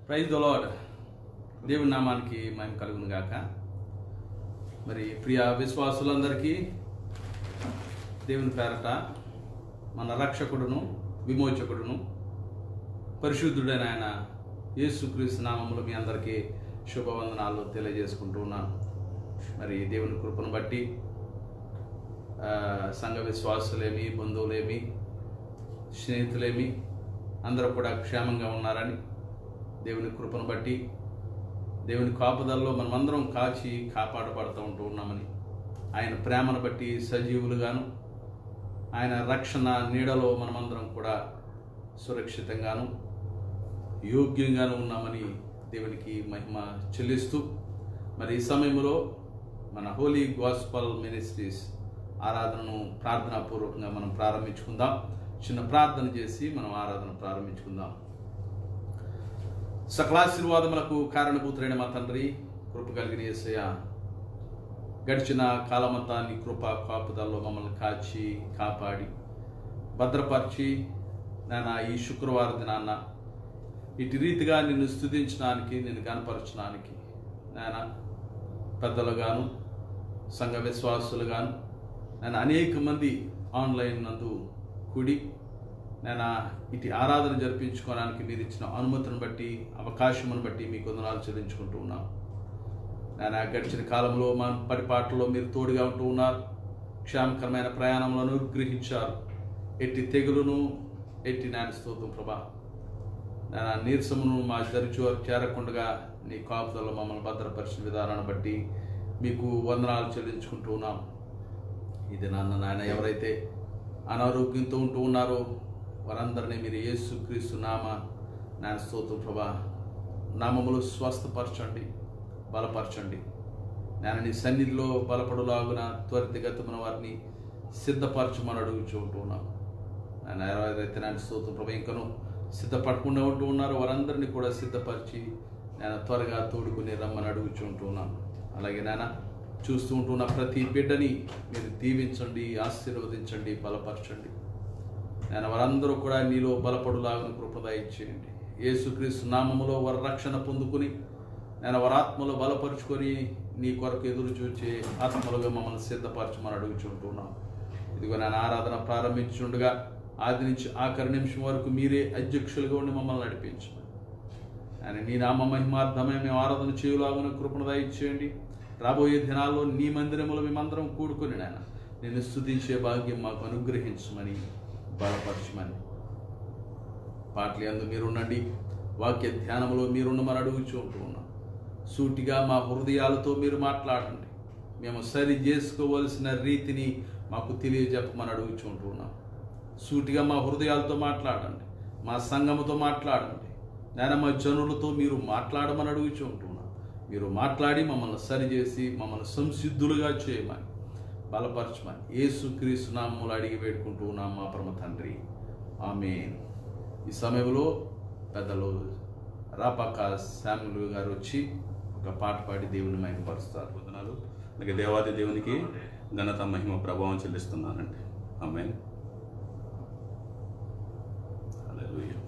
Praise the lord. దేవుని నామానికి మహిమ కలుగును గాక. మరి ప్రియ విశ్వాసులందరికీ దేవుని పేరట మన రక్షకుడును విమోచకుడును పరిశుద్ధుడైన ఆయన యేసుక్రీస్తు నామములో మీ అందరికీ శుభవందనాలు తెలియజేసుకుంటూ ఉన్నాను. మరి దేవుని కృపను బట్టి సంఘ విశ్వాసులేమి, బంధువులేమి, స్నేహితులేమి అందరూ కూడా క్షేమంగా ఉన్నారని, దేవుని కృపను బట్టి దేవుని కాపుదల్లో మనమందరం కాచి కాపాడబడుతూ ఉన్నామని, ఆయన ప్రేమను బట్టి సజీవులుగాను, ఆయన రక్షణ నీడలో మనమందరం కూడా సురక్షితంగాను యోగ్యంగాను ఉన్నామని దేవునికి మహిమ చెల్లిస్తూ, మరి ఈ సమయంలో మన హోలీ గాస్పల్ మినిస్ట్రీస్ ఆరాధనను ప్రార్థనాపూర్వకంగా మనం ప్రారంభించుకుందాం. చిన్న ప్రార్థన చేసి మనం ఆరాధన ప్రారంభించుకుందాం. సకలాశీర్వాదములకు కారణభూతులైన మా తండ్రి, కృప కలిగిన యేసయ్య, గడిచిన కాలమంతా నీ కృప కాపుదల్లో మమ్మల్ని కాచి కాపాడి భద్రపరిచి నాన్న ఈ శుక్రవారం దినాన్న ఇటు రీతిగా నిన్ను స్తుతించడానికి, నిన్ను కనపరచడానికి నాన్న పెద్దలుగాను సంఘ విశ్వాసులుగాను నేను అనేక మంది ఆన్లైన్ నందు కూడి నేను ఇటు ఆరాధన జరిపించుకోవడానికి మీరు ఇచ్చిన అనుమతిని బట్టి, అవకాశమును బట్టి మీకు వందనాలు చెల్లించుకుంటూ ఉన్నాను. నేను గడిచిన కాలంలో మన పరిపాట్లలో మీరు తోడుగా ఉంటూ ఉన్నారు. క్షేమకరమైన ప్రయాణంలో అనుగ్రహించారు. ఎట్టి తెగులును ఎట్టి నాయన స్తోత్రం ప్రభా, నేను నీరసమును మా దరిచోరు చేరకుండా నీ కాపుదల్లో మమ్మల్ని భద్రపరిచిన విధానాన్ని బట్టి మీకు వందనాలు చెల్లించుకుంటూ ఉన్నాం. ఇది నాయన ఎవరైతే అనారోగ్యంతో ఉంటూ ఉన్నారో వారందరినీ మీరు యేసుక్రీస్తు నాయన స్తోత్రం ప్రభా నామములు స్వస్థపరచండి, బలపరచండి. నేను నీ సన్నిధిలో బలపడులాగున త్వరితగతమైన వారిని సిద్ధపరచమని అడుగుచూ ఉంటూ ఉన్నాను. నేను ఎవరైతే నాయన స్తోత్రం ప్రభా ఇంకను సిద్ధపడకుండా ఉంటూ ఉన్నారో వారందరినీ కూడా సిద్ధపరిచి నేను త్వరగా తోడుకుని రమ్మని అడుగుచూ ఉంటూ ఉన్నాను. అలాగే నాయన చూస్తూ ఉంటున్న ప్రతి బిడ్డని మీరు దీవించండి, ఆశీర్వదించండి, బలపరచండి. నేను వారందరూ కూడా నీలో బలపడులాగిన కృపదయించేయండి. యేసుక్రీస్తు నామములో వారి రక్షణ పొందుకుని నేను వారి ఆత్మలో బలపరుచుకొని నీ కొరకు ఎదురు చూచే ఆత్మలుగా మమ్మల్ని సిద్ధపరచమని అడుగుచుంటున్నాం. ఇదిగో నేను ఆరాధన ప్రారంభించుండగా ఆది నుంచి ఆఖరి నిమిషం వరకు మీరే అధ్యక్షులుగా ఉండి మమ్మల్ని నడిపించమని, ఆయన నీ నామ మహిమార్థమే మేము ఆరాధన చేయలాగిన కృపను దయచేయండి. రాబోయే దినాల్లో నీ మందిరములో మేమందరం కూడుకుని నాయన నిన్ను స్తుతించే భాగ్యం మాకు అనుగ్రహించమని, బలపరచమని. పాటలు యందు మీరుండండి, వాక్య ధ్యానంలో మీరుండమని అడుగుచూ ఉంటూ ఉన్నాం. సూటిగా మా హృదయాలతో మీరు మాట్లాడండి. మేము సరి చేసుకోవలసిన రీతిని మాకు తెలియజెప్పమని అడుగుచూ ఉంటూ ఉన్నాం. సూటిగా మా హృదయాలతో మాట్లాడండి, మా సంఘముతో మాట్లాడండి. నేను మా జనులతో మీరు మాట్లాడమని అడుగుచూ ఉంటున్నాం. మీరు మాట్లాడి మమ్మల్ని సరిచేసి మమ్మల్ని సంసిద్ధులుగా చేయమని, బలపరచమని యేసుక్రీస్తు నామములో అడిగి వేడుకుంటూ ఉన్నాం మా పరమ తండ్రి, ఆమేన్. ఈ సమయంలో పెద్దలు రాపాక శామ్యులు గారు వచ్చి ఒక పాట పాడి దేవుని మహిమపరుస్తారు. వందనాలు. అలాగే దేవాది దేవునికి ఘనత మహిమ ప్రభావం చెల్లిస్తున్నానండి. ఆమేన్. హల్లెలూయా.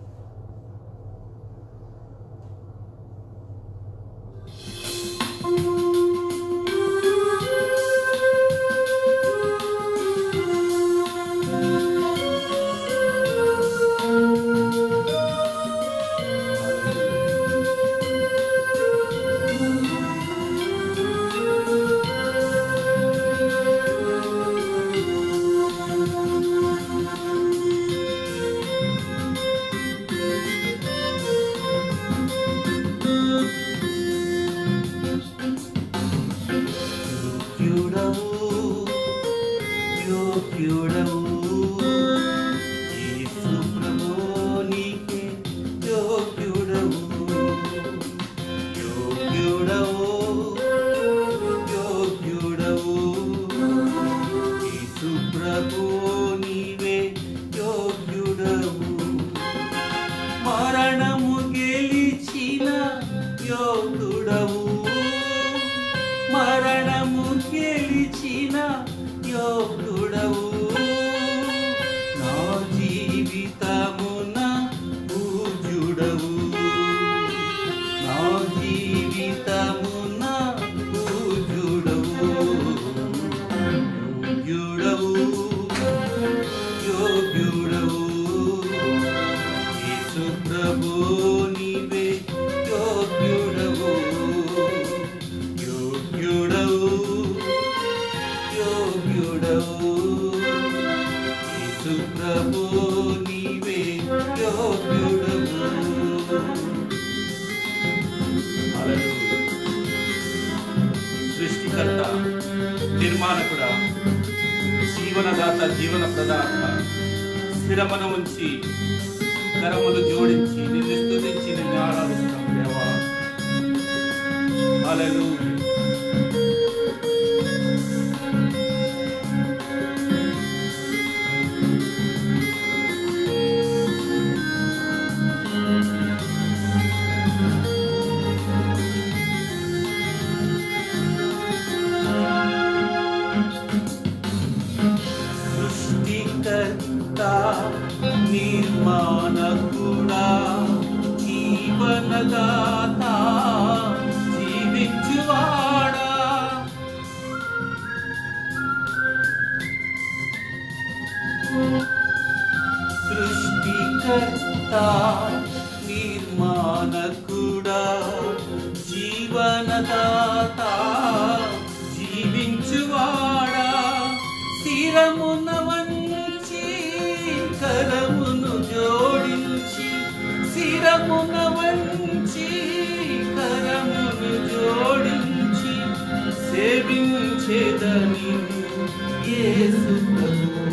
మరణము గెలిచిన యోధుడవు నా జీవితమున పూజ్యుడవు యోగ్యుడవు యోగ్యుడవు యేసు ప్రభు నీవే యోగ్యుడవు యోగ్యుడవు యోగ్యుడవు యేసు ప్రభు నీవే యోగ్యుడవు. హల్లెలూయా. సృష్టికర్త, నిర్మాణకుడా, జీవనదాత, జీవన ప్రదాత, స్థిరమను ఉంచి కరములు జోడించి నిన్ను స్తుతించి నిన్ను ఆరాధిస్తాం దేవా. హల్లెలూయా. సృష్టికర్త, నిర్మాణకుడా, జీవనదాత, జీవించువాడా, సృష్టికర్త, నిర్మాణకుడా, జీవనదాత, జీవించువాడా, శిరమున వంచి కరమును జోడించి, శిరమున వంచి కరమును జోడించి సేవించేదని యేసు ప్రభు,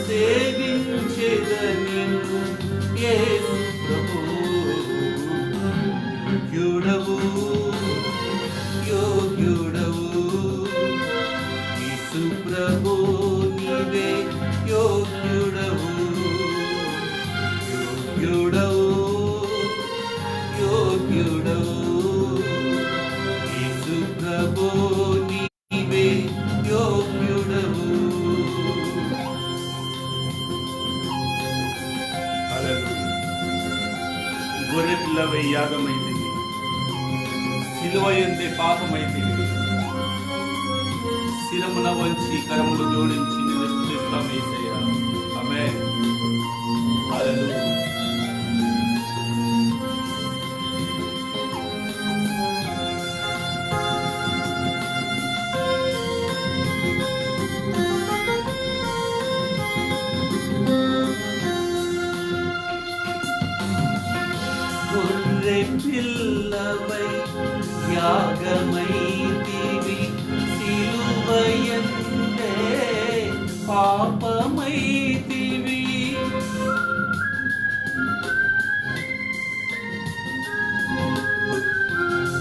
సేవించేదని యేసు ప్రభు. యోగ్యుడవు యోగ్యుడవు యేసు ప్రభు నీవే యోగ్యుడవు యోగ్యుడవు యోగ్యుడవు యేసు ప్రభు నీవే యోగ్యుడవు. హల్లెలూయా. గొర్రెపిల్లవై యాగమైతివి, సిలువ యందే పాపమైతివి, శిరమున వంచి కరములు జోడించి నిన్ను స్తుతిస్తాం యేసయ్యా. ఆమేన్. హల్లెలూయా. గొర్రె పిల్లవై యాగమైతివి, సిలువ యందే పాపమైతివి,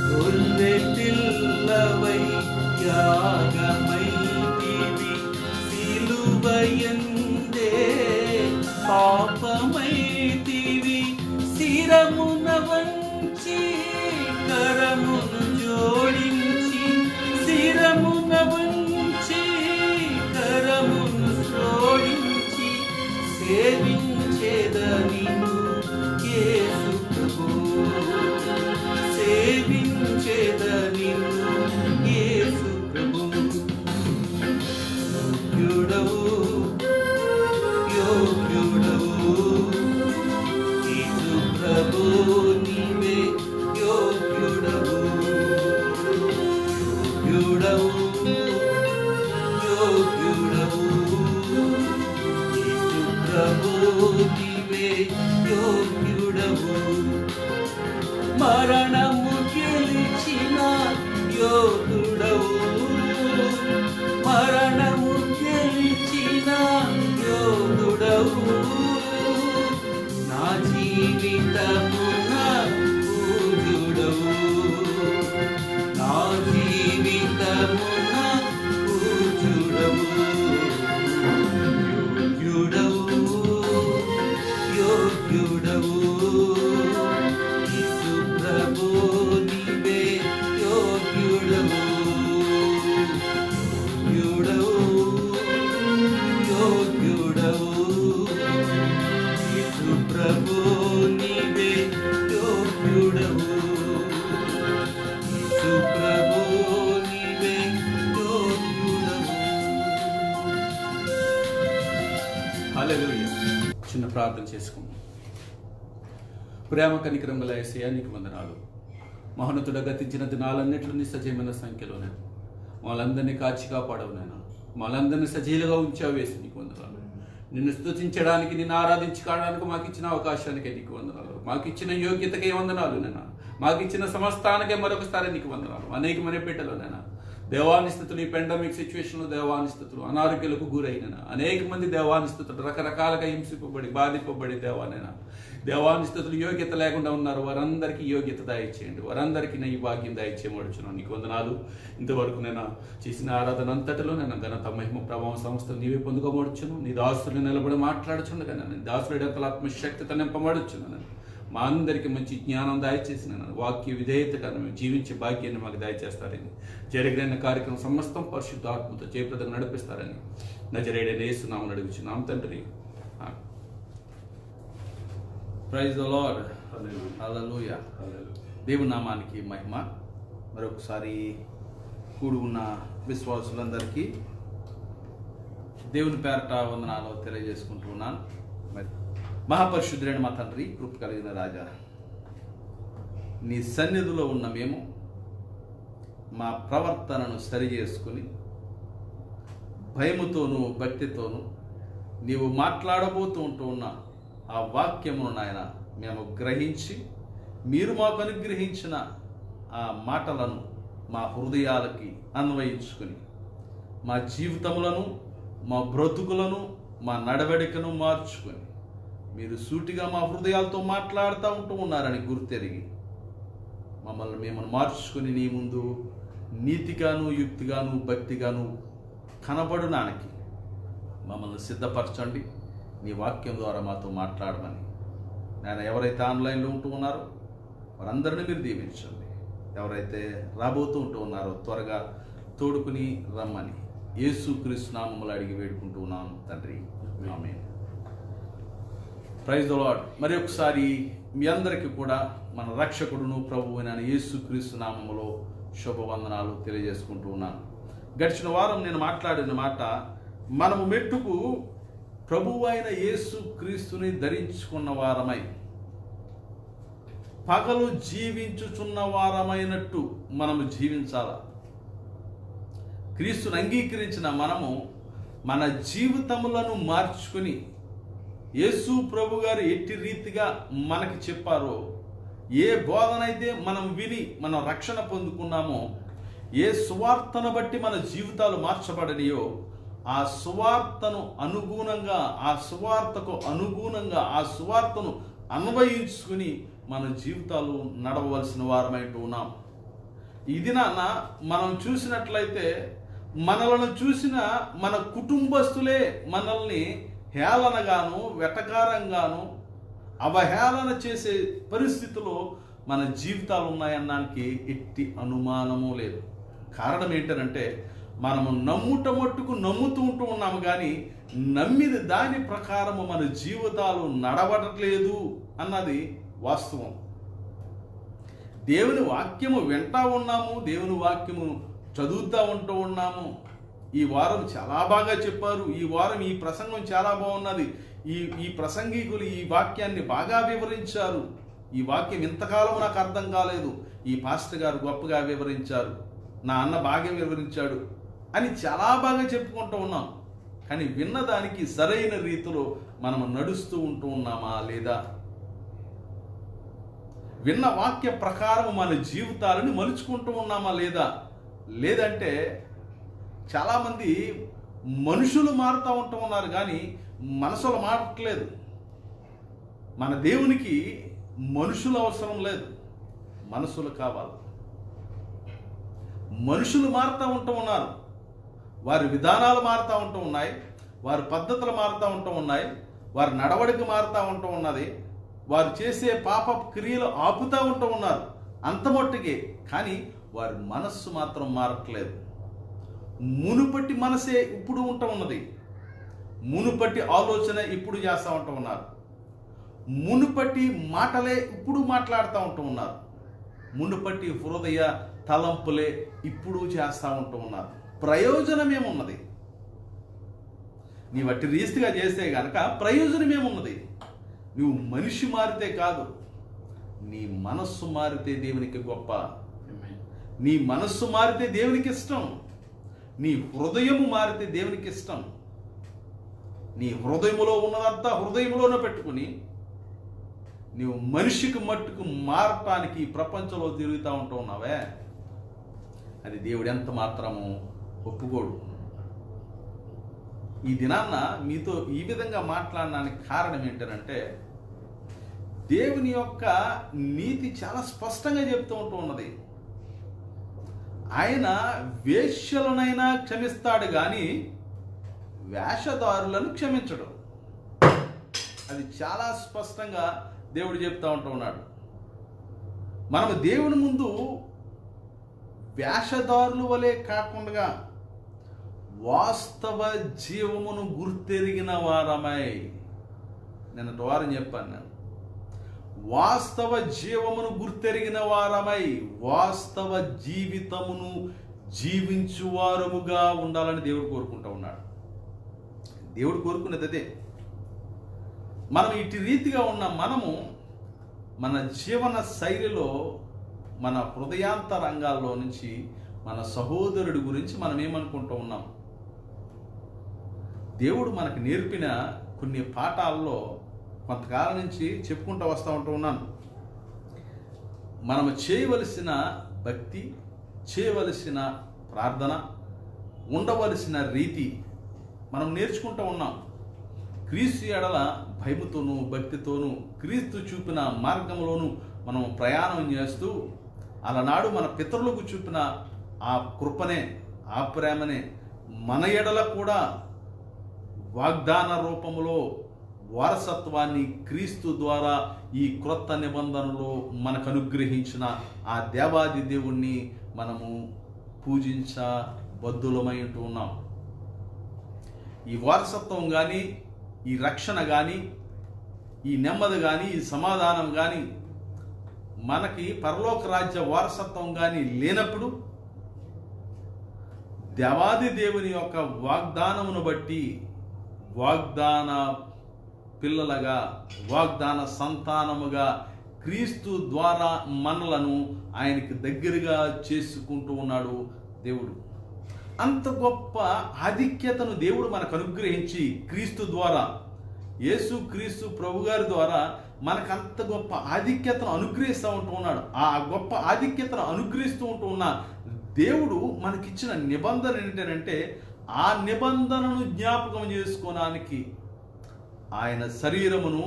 గొర్రె పిల్లవై యాగమైతివి, సిలువ యందే పాపమైతివి, శిరమున వంచి కరమును జోడించి, శిరమున వంచి కరమును జోడించి సేవించేదని యేసు ప్రభు, సేవించేదని యేసు ప్రభు. యోగ్యుడవు యోగ్యుడవు యేసు ప్రభు నీవే యోగ్యుడవు యోగ్యుడవు యోగ్యుడవు యేసు ప్రభు నీవే యోగ్యుడవు. మరణము గెలిచిన యోధుడవు, మరణము గెలిచిన యోధుడవు, నా జీవితమున పూజుడవు, నా జీవితమున పూజుడవు. యోగ్యుడవు యోగ్యుడవు యేసు ప్రభు నీవే యోగ్యుడవు యోగ్యుడవు యోగ్యుడవు యేసు ప్రభు నీవే హల్లెలూయా. చిన్న ప్రార్థన చేసుకుందాం. ప్రేమ కనికరం గల యేసయ్యా, నీకు వందనాలు. మహోన్నతుడ, గతించిన దినాలన్నింటినీ సజీవమైన సంఖ్యలోనే వాళ్ళందరినీ కాచి కాపాడవు నాయన. వాళ్ళందరినీ సజీలుగా ఉంచావు వేసి నీకు వందనాలు. నిన్ను స్తుతించడానికి, నిన్ను ఆరాధించుకోవడానికి మాకు ఇచ్చిన అవకాశానికే నీకు వందనాలు. మాకు ఇచ్చిన యోగ్యతకే వందనాలు నాయన. మాకు ఇచ్చిన సమస్తానికే మరొకసారి నీకు వందనాలు. అనేకమైన బిడ్డలు నాయన దేవానిస్థితులు, ఈ పెండమిక్ సిచ్యువేషన్లో దేవానిస్థితులు, అనారోగ్యాలకు గురైన అనేక మంది దేవానిస్థితులు రకరకాలుగా హింసింపబడి బాధింపబడి దేవానిస్థితులు యోగ్యత లేకుండా ఉన్నారు. వారందరికీ యోగ్యత దయచేయండి. వారందరికీ ఈ భాగ్యం దయచేయమడుచున్నాను. నీకు వందనాలు. ఇంతవరకు నేను చేసిన ఆరాధన అంతటిలో నేను ఘనత, మహిమ, ప్రభావం, సంస్థలు నీవే పొందుకోమడుచును. నీ దాసులు నిలబడి మాట్లాడుచుండగా నేను దాసుడి ఆత్మశక్తితో నింపమడుచున్నాను. మా అందరికీ మంచి జ్ఞానం దయచేసిన వాక్య విధేయతగా మేము జీవించే భాగ్యాన్ని మాకు దయచేస్తారని, జరిగిన కార్యక్రమం సమస్తం పరిశుద్ధ ఆత్మతో జయప్రదంగా నడిపిస్తారని నజరేయుడైన యేసునామమున అడుగుచున్నాం తండ్రి. Praise the lord. హల్లెలూయా. దేవుని నామానికి మహిమ. మరొకసారి కూడి ఉన్న విశ్వాసులందరికీ దేవుని పేరట వందనాలు తెలియజేసుకుంటూ ఉన్నాను. మహాపరిశుద్ధుడైన మా తండ్రి, కృప కలిగిన రాజా, నీ సన్నిధిలో ఉన్న మేము మా ప్రవర్తనను సరిచేసుకుని భయముతోనూ భక్తితోనూ నీవు మాట్లాడబోతూ ఉన్న ఆ వాక్యమును నాయన మేము గ్రహించి, మీరు మాకు అనుగ్రహించిన ఆ మాటలను మా హృదయాలకి అన్వయించుకుని మా జీవితములను, మా బ్రతుకులను, మా నడవడికను మార్చుకొని మీరు సూటిగా మా హృదయాలతో మాట్లాడుతూ ఉన్నారని గుర్తెరిగి మమ్మల్ని మేము మార్చుకొని నీ ముందు నీతిగాను, యుక్తిగాను, భక్తిగాను కనబడడానికి మమ్మల్ని సిద్ధపరచండి. నీ వాక్యం ద్వారా మాతో మాట్లాడమని నేను ఎవరైతే ఆన్లైన్లో ఉంటూ ఉన్నారో వారందరినీ మీరు దీవించండి. ఎవరైతే రాబోతూ ఉన్నారో త్వరగా తోడుకుని రమ్మని యేసుక్రీస్తు నామములో అడిగి వేడుకుంటూ ఉన్నాను తండ్రి. ఆమేన్. Praise the lord. మరి ఒకసారి మీ అందరికీ కూడా మన రక్షకుడును ప్రభువు అయిన యేసుక్రీస్తు నామములో శుభవందనాలు తెలియజేసుకుంటూ ఉన్నాను. గడిచిన వారం నేను మాట్లాడిన మాట, మనము మెట్టుకు ప్రభువు అయిన యేసుక్రీస్తుని ధరించుకున్న వారమై పగలు జీవించుచున్న వారమైనట్టు మనము జీవించాలా. క్రీస్తుని అంగీకరించిన మనము మన జీవితములను మార్చుకుని యేసు ప్రభు గారు ఎట్టి రీతిగా మనకి చెప్పారో, ఏ బోధనైతే మనం విని మనం రక్షణ పొందుకున్నామో, ఏ సువార్తను బట్టి మన జీవితాలు మార్చబడనియో ఆ సువార్తను అనుగుణంగా, ఆ సువార్తకు అనుగుణంగా ఆ సువార్తను అన్వయించుకుని మన జీవితాలు నడవవలసిన వారమైంటూ ఉన్నాం. ఇది నాన్న మనం చూసినట్లయితే మనలను చూసిన మన కుటుంబస్తులే మనల్ని హేళనగాను, వెటకారంగాను, అవహేళన చేసే పరిస్థితిలో మన జీవితాలు ఉన్నాయనడానికి ఎట్టి అనుమానము లేదు. కారణం ఏంటంటే మనము నమ్ముట మట్టుకు నమ్ముతూ ఉన్నాము, కానీ నమ్మిన దాని ప్రకారము మన జీవితాలు నడవట్లేదు అన్నది వాస్తవం. దేవుని వాక్యము వింటా ఉన్నాము, దేవుని వాక్యము చదువుతూ ఉన్నాము. ఈ వారం చాలా బాగా చెప్పారు, ఈ వారం ఈ ప్రసంగం చాలా బాగున్నది, ఈ ప్రసంగికులు ఈ వాక్యాన్ని బాగా వివరించారు, ఈ వాక్యం ఇంతకాలం నాకు అర్థం కాలేదు, ఈ పాస్టర్ గారు గొప్పగా వివరించారు, నా అన్న బాగా వివరించాడు అని చాలా బాగా చెప్పుకుంటూ ఉన్నాం. కానీ విన్నదానికి సరైన రీతిలో మనం నడుస్తూ ఉన్నామా లేదా? విన్న వాక్య ప్రకారం మన జీవితాలను మలుచుకుంటూ ఉన్నామా లేదా? లేదంటే చాలామంది మనుషులు మారుతూ ఉన్నారు, కానీ మనసులు మారట్లేదు. మన దేవునికి మనుషులు అవసరం లేదు, మనసులు కావాలి. మనుషులు మారుతూ ఉన్నారు, వారి విధానాలు మారుతూ ఉన్నాయి, వారి పద్ధతులు మారుతూ ఉన్నాయి, వారి నడవడిక మారుతూ ఉన్నది, వారు చేసే పాప క్రియలు ఆపుతూ ఉన్నారు అంత మట్టుకే. కానీ వారి మనస్సు మాత్రం మారట్లేదు. మునుపటి మనసే ఇప్పుడు ఉన్నది, మునుపటి ఆలోచన ఇప్పుడు చేస్తూ ఉన్నారు, మునుపటి మాటలే ఇప్పుడు మాట్లాడుతూ ఉన్నారు, మునుపటి హృదయ తలంపులే ఇప్పుడు చేస్తూ ఉన్నారు. ప్రయోజనం ఏమున్నది? నీవు అట్టి రీతిగా చేస్తే కనుక ప్రయోజనమేమున్నది? నువ్వు మనిషి మారితే కాదు, నీ మనస్సు మారితే దేవునికి గొప్ప. నీ మనస్సు మారితే దేవునికి ఇష్టం. నీ హృదయము మారితే దేవునికి ఇష్టం. నీ హృదయములో ఉన్నదంతా హృదయంలోనే పెట్టుకుని నీవు మనిషికి మట్టుకు మారటానికి ఈ ప్రపంచంలో తిరుగుతూ ఉంటూ ఉన్నావే, అది దేవుడు ఎంత మాత్రము ఒప్పుకోడు. ఈ దినాన్న మీతో ఈ విధంగా మాట్లాడడానికి కారణం ఏంటంటే, దేవుని యొక్క నీతి చాలా స్పష్టంగా చెప్తూ ఉంటూ ఉన్నది. ఆయన వేశ్యలనైనా క్షమిస్తాడు కానీ వేషధారులను క్షమించడు. అది చాలా స్పష్టంగా దేవుడు చెప్తా ఉంటూ ఉన్నాడు. మనము దేవుని ముందు వేషధారుల వలె కాకుండా వాస్తవ జీవమును గుర్తెరిగిన వారమై, నిన్నటి వారం చెప్పాను నేను, వాస్తవ జీవమును గుర్తెరిగిన వారమై వాస్తవ జీవితమును జీవించువారముగా ఉండాలని దేవుడు కోరుకుంటూ ఉన్నాడు. దేవుడు కోరుకునేది అదే. మనం ఇటు రీతిగా ఉన్న మనము మన జీవన శైలిలో, మన హృదయాంతరంగాల్లో నుంచి మన సహోదరుడి గురించి మనం ఏమనుకుంటూ ఉన్నాం? దేవుడు మనకు నేర్పిన కొన్ని పాఠాల్లో కొంతకాలం నుంచి చెప్పుకుంటూ ఉంటూ ఉన్నాను. మనము చేయవలసిన భక్తి, చేయవలసిన ప్రార్థన, ఉండవలసిన రీతి మనం నేర్చుకుంటూ ఉన్నాం. క్రీస్తు ఎడల భయముతోనూ భక్తితోనూ క్రీస్తు చూపిన మార్గంలోనూ మనం ప్రయాణం చేస్తూ అలనాడు మన పితరులకు చూపిన ఆ కృపనే, ఆ ప్రేమనే మన ఎడల కూడా వాగ్దాన రూపంలో వారసత్వాన్ని క్రీస్తు ద్వారా ఈ క్రొత్త నిబంధనలో మనకు అనుగ్రహించిన ఆ దేవాది దేవుణ్ణి మనము పూజించబద్ధులమై ఉంటూ ఉన్నాం. ఈ వారసత్వం కానీ, ఈ రక్షణ కానీ, ఈ నెమ్మది కానీ, ఈ సమాధానం కానీ మనకి పరలోక రాజ్య వారసత్వం కానీ లేనప్పుడు దేవాది దేవుని యొక్క వాగ్దానమును బట్టి వాగ్దాన పిల్లలుగా, వాగ్దాన సంతానముగా క్రీస్తు ద్వారా మనలను ఆయనకి దగ్గరగా చేసుకుంటూ ఉన్నాడు దేవుడు. అంత గొప్ప ఆధిక్యతను దేవుడు మనకు అనుగ్రహించి క్రీస్తు ద్వారా, యేసు క్రీస్తు ప్రభు గారి ద్వారా మనకు అంత గొప్ప ఆధిక్యతను అనుగ్రహిస్తూ ఉంటూ ఉన్నాడు. ఆ గొప్ప ఆధిక్యతను అనుగ్రహిస్తూ ఉంటూ ఉన్న దేవుడు మనకిచ్చిన నిబంధన ఏంటంటే, ఆ నిబంధనను జ్ఞాపకం చేసుకోవడానికి ఆయన శరీరమును,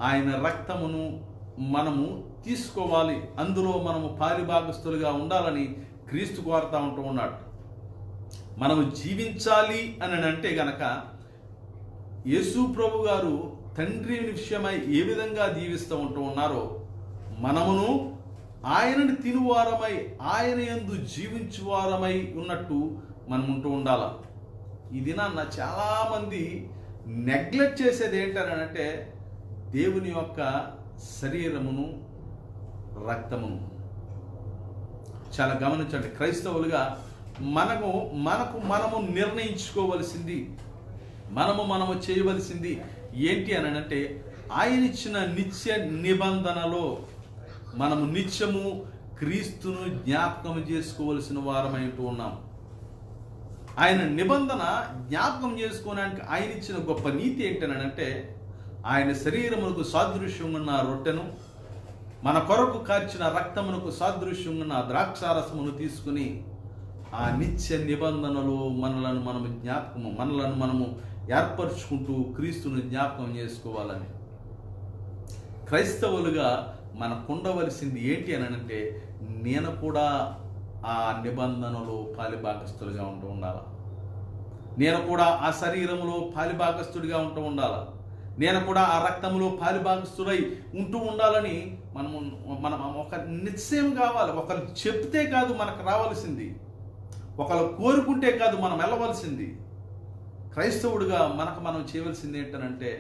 ఆయన రక్తమును మనము తీసుకోవాలి, అందులో మనము పాలిభాగస్తులుగా ఉండాలని క్రీస్తు కోరుతా ఉంటూ ఉన్నాడు. మనము జీవించాలి అని అంటే గనక యేసు ప్రభు గారు తండ్రి విషయమై ఏ విధంగా జీవిస్తూ ఉంటూ ఉన్నారో మనమును ఆయనని తినువారమై, ఆయన యందు జీవించువారమై ఉన్నట్టు మనం ఉంటూ ఉండాలి. ఈ దినాన్న చాలామంది నెగ్లెక్ట్ చేసేది ఏంటనంటే దేవుని యొక్క శరీరమును, రక్తమును. చాలా గమనించండి, క్రైస్తవులుగా మనము నిర్ణయించుకోవలసింది, మనము చేయవలసింది ఏంటి అని అంటే, ఆయన ఇచ్చిన నిత్య నిబంధనలో మనము నిత్యము క్రీస్తును జ్ఞాపకం చేసుకోవలసిన వారమై ఉన్నాం. ఆయన నిబంధన జ్ఞాపకం చేసుకోవడానికి ఆయన ఇచ్చిన గొప్ప నీతి ఏంటనంటే, ఆయన శరీరమునకు సాదృశ్యం ఉన్న రొట్టెను, మన కొరకు కార్చిన రక్తమునకు సాదృశ్యం ఉన్న ద్రాక్షారసమును తీసుకుని ఆ నిత్య నిబంధనలో మనలను మనము ఏర్పరచుకుంటూ క్రీస్తును జ్ఞాపకం చేసుకోవాలని. క్రైస్తవులుగా మనకుండవలసింది ఏంటి అని అంటే, నేను కూడా ఆ నిబంధనలో పాలిభాగస్తులుగా ఉండాలి. నేను కూడా ఆ శరీరంలో పాలిభాగస్తుడిగా ఉండాలి. నేను కూడా ఆ రక్తంలో పాలిభాగస్తుడై ఉండాలని మనం ఒక నిశ్చయం కావాలి. ఒకరు చెప్తే కాదు మనకు రావాల్సింది, ఒకరు కోరుకుంటే కాదు మనం వెళ్ళవలసింది. క్రైస్తవుడిగా మనం చేయవలసింది ఏంటనంటే,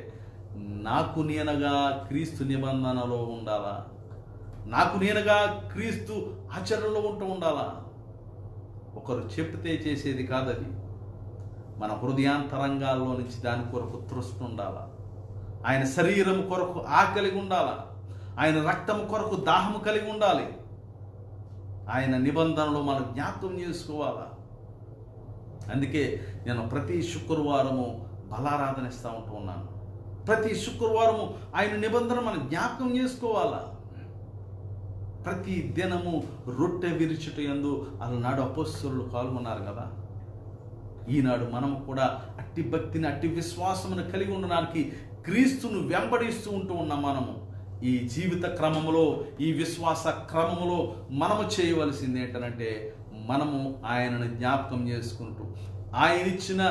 నాకు నేనుగా క్రీస్తు నిబంధనలో ఉండాలా, నాకు నేనుగా క్రీస్తు ఆచరణలో ఉండాలా. ఒకరు చెప్తే చేసేది కాదది. మన హృదయాంతరంగాల్లో నుంచి దాని కొరకు తృష్ణ ఉండాలా, ఆయన శరీరం కొరకు ఆకలిగి ఉండాలా, ఆయన రక్తం కొరకు దాహము కలిగి ఉండాలి, ఆయన నిబంధనలు మనం జ్ఞాపకం చేసుకోవాలా. అందుకే నేను ప్రతి శుక్రవారము బలారాధన ఇస్తూ ఉంటున్నాను. ప్రతి శుక్రవారము ఆయన నిబంధన మనం జ్ఞాపకం చేసుకోవాలా. ప్రతి దినము రొట్టె విరుచుట యందు అలనాడు అపోస్తలులు పాల్గొన్నారు కదా. ఈనాడు మనము కూడా అట్టి భక్తిని, అట్టి విశ్వాసమును కలిగి ఉండడానికి క్రీస్తును వెంబడిస్తూ ఉంటూ ఉన్నాం. మనము ఈ జీవిత క్రమములో, ఈ విశ్వాస క్రమములో మనము చేయవలసింది ఏంటంటే, మనము ఆయనను జ్ఞాపకం చేసుకుంటూ, ఆయన ఇచ్చిన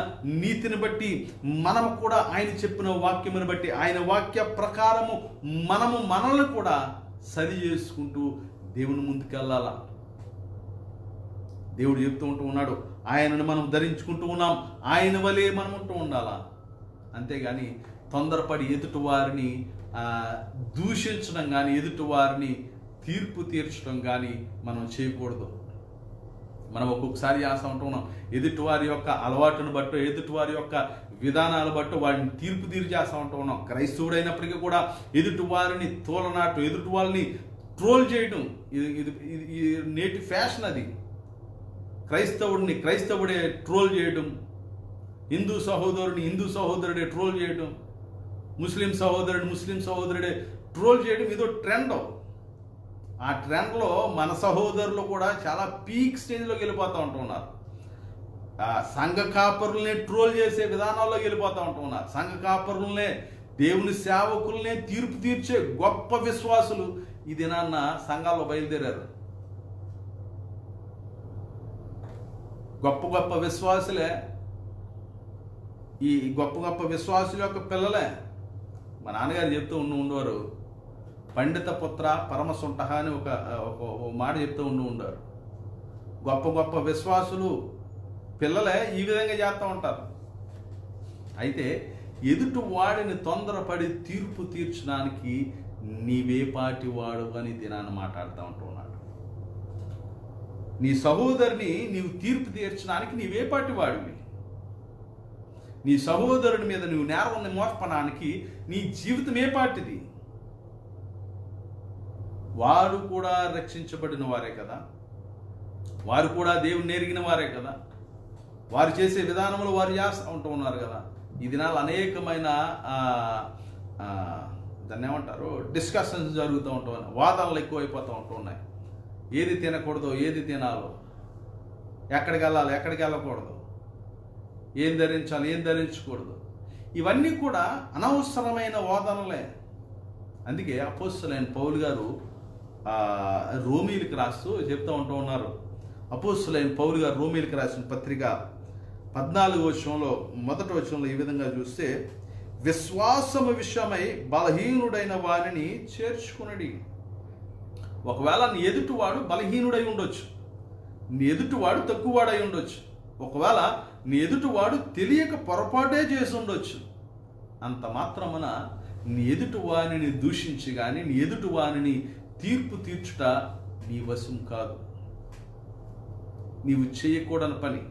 నీతిని బట్టి మనము కూడా ఆయన చెప్పిన వాక్యమును బట్టి, ఆయన వాక్య ప్రకారము మనము మనల్ని కూడా సరి చేసుకుంటూ దేవుని ముందుకెళ్ళాలా. దేవుడు చెప్తూ ఉంటూ ఉన్నాడు, ఆయనను మనం ధరించుకుంటూ ఉన్నాం, ఆయన వలె మనం ఉంటూ ఉండాలా. అంతేగాని తొందరపడి ఎదుటి వారిని దూషించడం కానీ, ఎదుటి వారిని తీర్పు తీర్చడం కానీ మనం చేయకూడదు. మనం ఒక్కొక్కసారి చేస్తూ ఉంటున్నాం, ఎదుటి వారి యొక్క అలవాటును బట్టో, ఎదుటి వారి యొక్క విధానాలు బట్టో వారిని తీర్పు చేస్తూ ఉంటూ ఉన్నాం. క్రైస్తవుడైనప్పటికీ కూడా ఎదుటి వారిని తోలనాటు, ఎదుటి వాళ్ళని ట్రోల్ చేయడం ఇది నేటి ఫ్యాషన్. అది క్రైస్తవుడే ట్రోల్ చేయడం, హిందూ సహోదరుడే ట్రోల్ చేయడం, ముస్లిం సహోదరుడే ట్రోల్ చేయడం, ఇదో ట్రెండ్. ఆ ట్రెండ్లో మన సహోదరులు కూడా చాలా పీక్ స్టేజ్లోకి వెళ్ళిపోతూ ఉంటున్నారు. సంఘ కాపరులనే ట్రోల్ చేసే విధానాల్లోకి వెళ్ళిపోతూ ఉంటున్నారు. సంఘ కాపరులనే, దేవుని సేవకులనే తీర్పు తీర్చే గొప్ప విశ్వాసులు ఈ దినాన్న సంఘాల్లో బయలుదేరారు. గొప్ప విశ్వాసులే, ఈ గొప్ప విశ్వాసుల యొక్క పిల్లలే. మా నాన్నగారు చెప్తూ ఉండేవారు, పండిత పుత్ర పరమసుంట అని ఒక మాట చెప్తూ ఉండేవారు. గొప్ప విశ్వాసులు పిల్లలే ఈ విధంగా చేస్తూ ఉంటారు. అయితే ఎదుటి వాడిని తొందరపడి తీర్పు తీర్చడానికి నీవేపాటి వాడు అని దినాన్ని మాట్లాడుతూ ఉంటున్నాడు. నీ సహోదరుని నీవు తీర్పు తీర్చడానికి నీవేపాటి వాడివి. నీ సహోదరుని మీద నువ్వు నేరాన్ని మోపడానికి నీ జీవితం ఏ పాటిది? వారు కూడా రక్షించబడిన వారే కదా, వారు కూడా దేవుని ఎరిగిన వారే కదా, వారు చేసే విధానంలో వారు చేస్తూ ఉంటూ ఉన్నారు కదా. ఈ దినాలు అనేకమైన దాన్ని ఏమంటారు, డిస్కషన్స్ జరుగుతూ ఉంటున్నాయి, వాదనలు ఎక్కువైపోతూ ఉంటూ ఉన్నాయి. ఏది తినకూడదు, ఏది తినాలో, ఎక్కడికి వెళ్ళాలి, ఎక్కడికి వెళ్ళకూడదు, ఏం ధరించాలి, ఏం ధరించకూడదు, ఇవన్నీ కూడా అనవసరమైన వాదనలే. అందుకే అపోస్తలుడైన పౌలు గారు రోమీలకు రాస్తూ చెప్తూ ఉంటూ ఉన్నారు. అపోస్తలుడైన పౌలు గారు రోమీలకు రాసిన పత్రిక 14వ వచనంలో మొదటి వచనంలో ఈ విధంగా చూస్తే, విశ్వాసము విషయమై బలహీనుడైన వారిని చేర్చుకునడి. ఒకవేళ నీ ఎదుటివాడు బలహీనుడై ఉండొచ్చు, నీ ఎదుటివాడు తక్కువవాడై ఉండొచ్చు, ఒకవేళ నీ ఎదుటివాడు తెలియక పొరపాటే చేసి ఉండొచ్చు. అంత మాత్రమున నీ ఎదుటి వారిని దూషించి కానీ, నీ ఎదుటి వారిని తీర్పు తీర్చుట నీ వశం కాదు, నీవు చేయకూడని పని.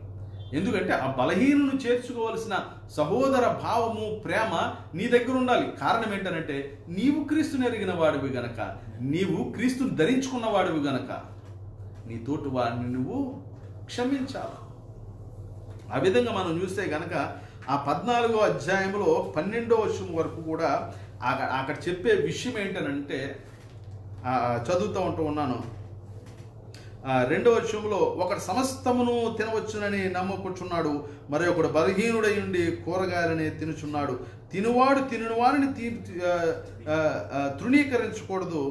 ఎందుకంటే ఆ బలహీనును చేర్చుకోవలసిన సహోదర భావము, ప్రేమ నీ దగ్గర ఉండాలి. కారణం ఏంటంటే, నీవు క్రీస్తుని ఎరిగిన వాడివి గనక, నీవు క్రీస్తుని ధరించుకున్న వాడివి గనక నీ తోటి వారిని నువ్వు క్షమించాలి. ఆ విధంగా మనం చూస్తే గనక ఆ 14వ అధ్యాయంలో 12వ వచనం వరకు కూడా అక్కడ చెప్పే విషయం ఏంటనంటే, చదువుతూ ఉంటూ ఉన్నాను. 2వ వచనంలో, ఒకడు సమస్తమును తినవచ్చునని నమ్ముకుంటున్నాడు, మరి ఒకడు బలహీనుడై ఉండి కూరగాయలని తినుచున్నాడు. తినువాడు తిననివారిని తృణీకరించకూడదు,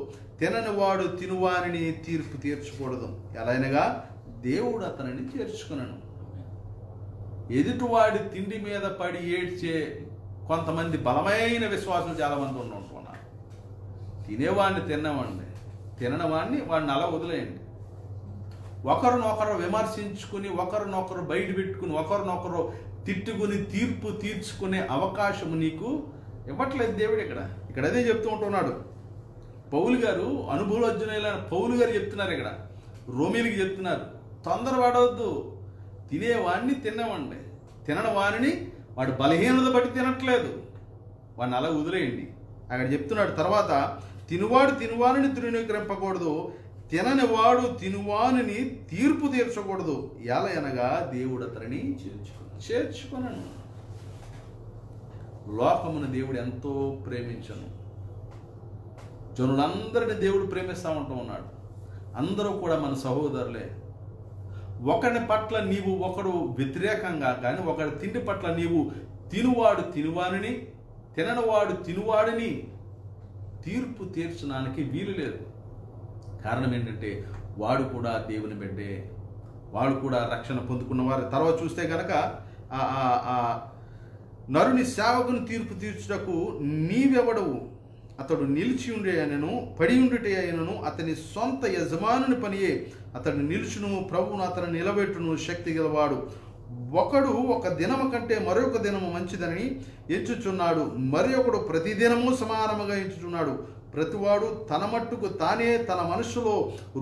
తిననివాడు తినువారిని తీర్పు తీర్చకూడదు. ఎలాగనగా దేవుడు అతనిని చేర్చుకున్నాను. ఎదుటివాడి తిండి మీద పడి ఏడ్చే కొంతమంది బలమైన విశ్వాసులు చాలామంది ఉంటున్నారు. తినేవాడిని తిన్నవాడిని, తిననివాడిని వాడిని అలా వదిలేయండి. ఒకరినొకరు విమర్శించుకుని, ఒకరినొకరు బయట పెట్టుకుని, ఒకరినొకరు తిట్టుకుని తీర్పు తీర్చుకునే అవకాశం నీకు ఇవ్వట్లేదు దేవుడు. ఇక్కడ అదే చెప్తూ ఉంటున్నాడు పౌలు గారు. అనుభవజ్ఞులైన పౌలు గారు చెప్తున్నారు, ఇక్కడ రోమీలకి చెప్తున్నారు, తొందరపడవద్దు, తినేవాడిని తిన్నవండి, తినని వారిని వాడు బలహీనత బట్టి తినట్లేదు, వాడిని అలా వదిలేయండి. అక్కడ చెప్తున్నాడు తర్వాత, తినువాడు తినువానిని తృణీకరింపకూడదు, తిననివాడు తినువానిని తీర్పు తీర్చకూడదు, ఎలా అనగా దేవుడు అతనిని చేర్చుకొనను. లోకమును దేవుడు ఎంతో ప్రేమించను. జనులందరినీ దేవుడు ప్రేమిస్తూ ఉంటూ ఉన్నాడు. అందరూ కూడా మన సహోదరులే. ఒకరి పట్ల నీవు ఒకడు వ్యతిరేకంగా కానీ, ఒకరి తిండి పట్ల నీవు తినువాడు తినువానిని తిననివాడు తినువాడిని తీర్పు తీర్చడానికి వీలు లేదు. కారణం ఏంటంటే వాడు కూడా దేవుని బిడ్డే, వాడు కూడా రక్షణ పొందుకున్నవారు. తర్వాత చూస్తే కనుక నరుని సేవకుని తీర్పు తీర్చుటకు నీవెవడవు, అతడు నిలిచి ఉండే అయినను పడి ఉండుటే అయినను అతని సొంత యజమానుని పనియే అతడు నిలుచును, ప్రభువును అతను నిలబెట్టును శక్తి గలవాడు. ఒకడు ఒక దినము కంటే మరొక దినము మంచిదని ఎంచుచున్నాడు, మరి ఒకడు ప్రతిదినము సమానముగా ఎంచుచున్నాడు. ప్రతివాడు తన మట్టుకు తానే తన మనస్సులో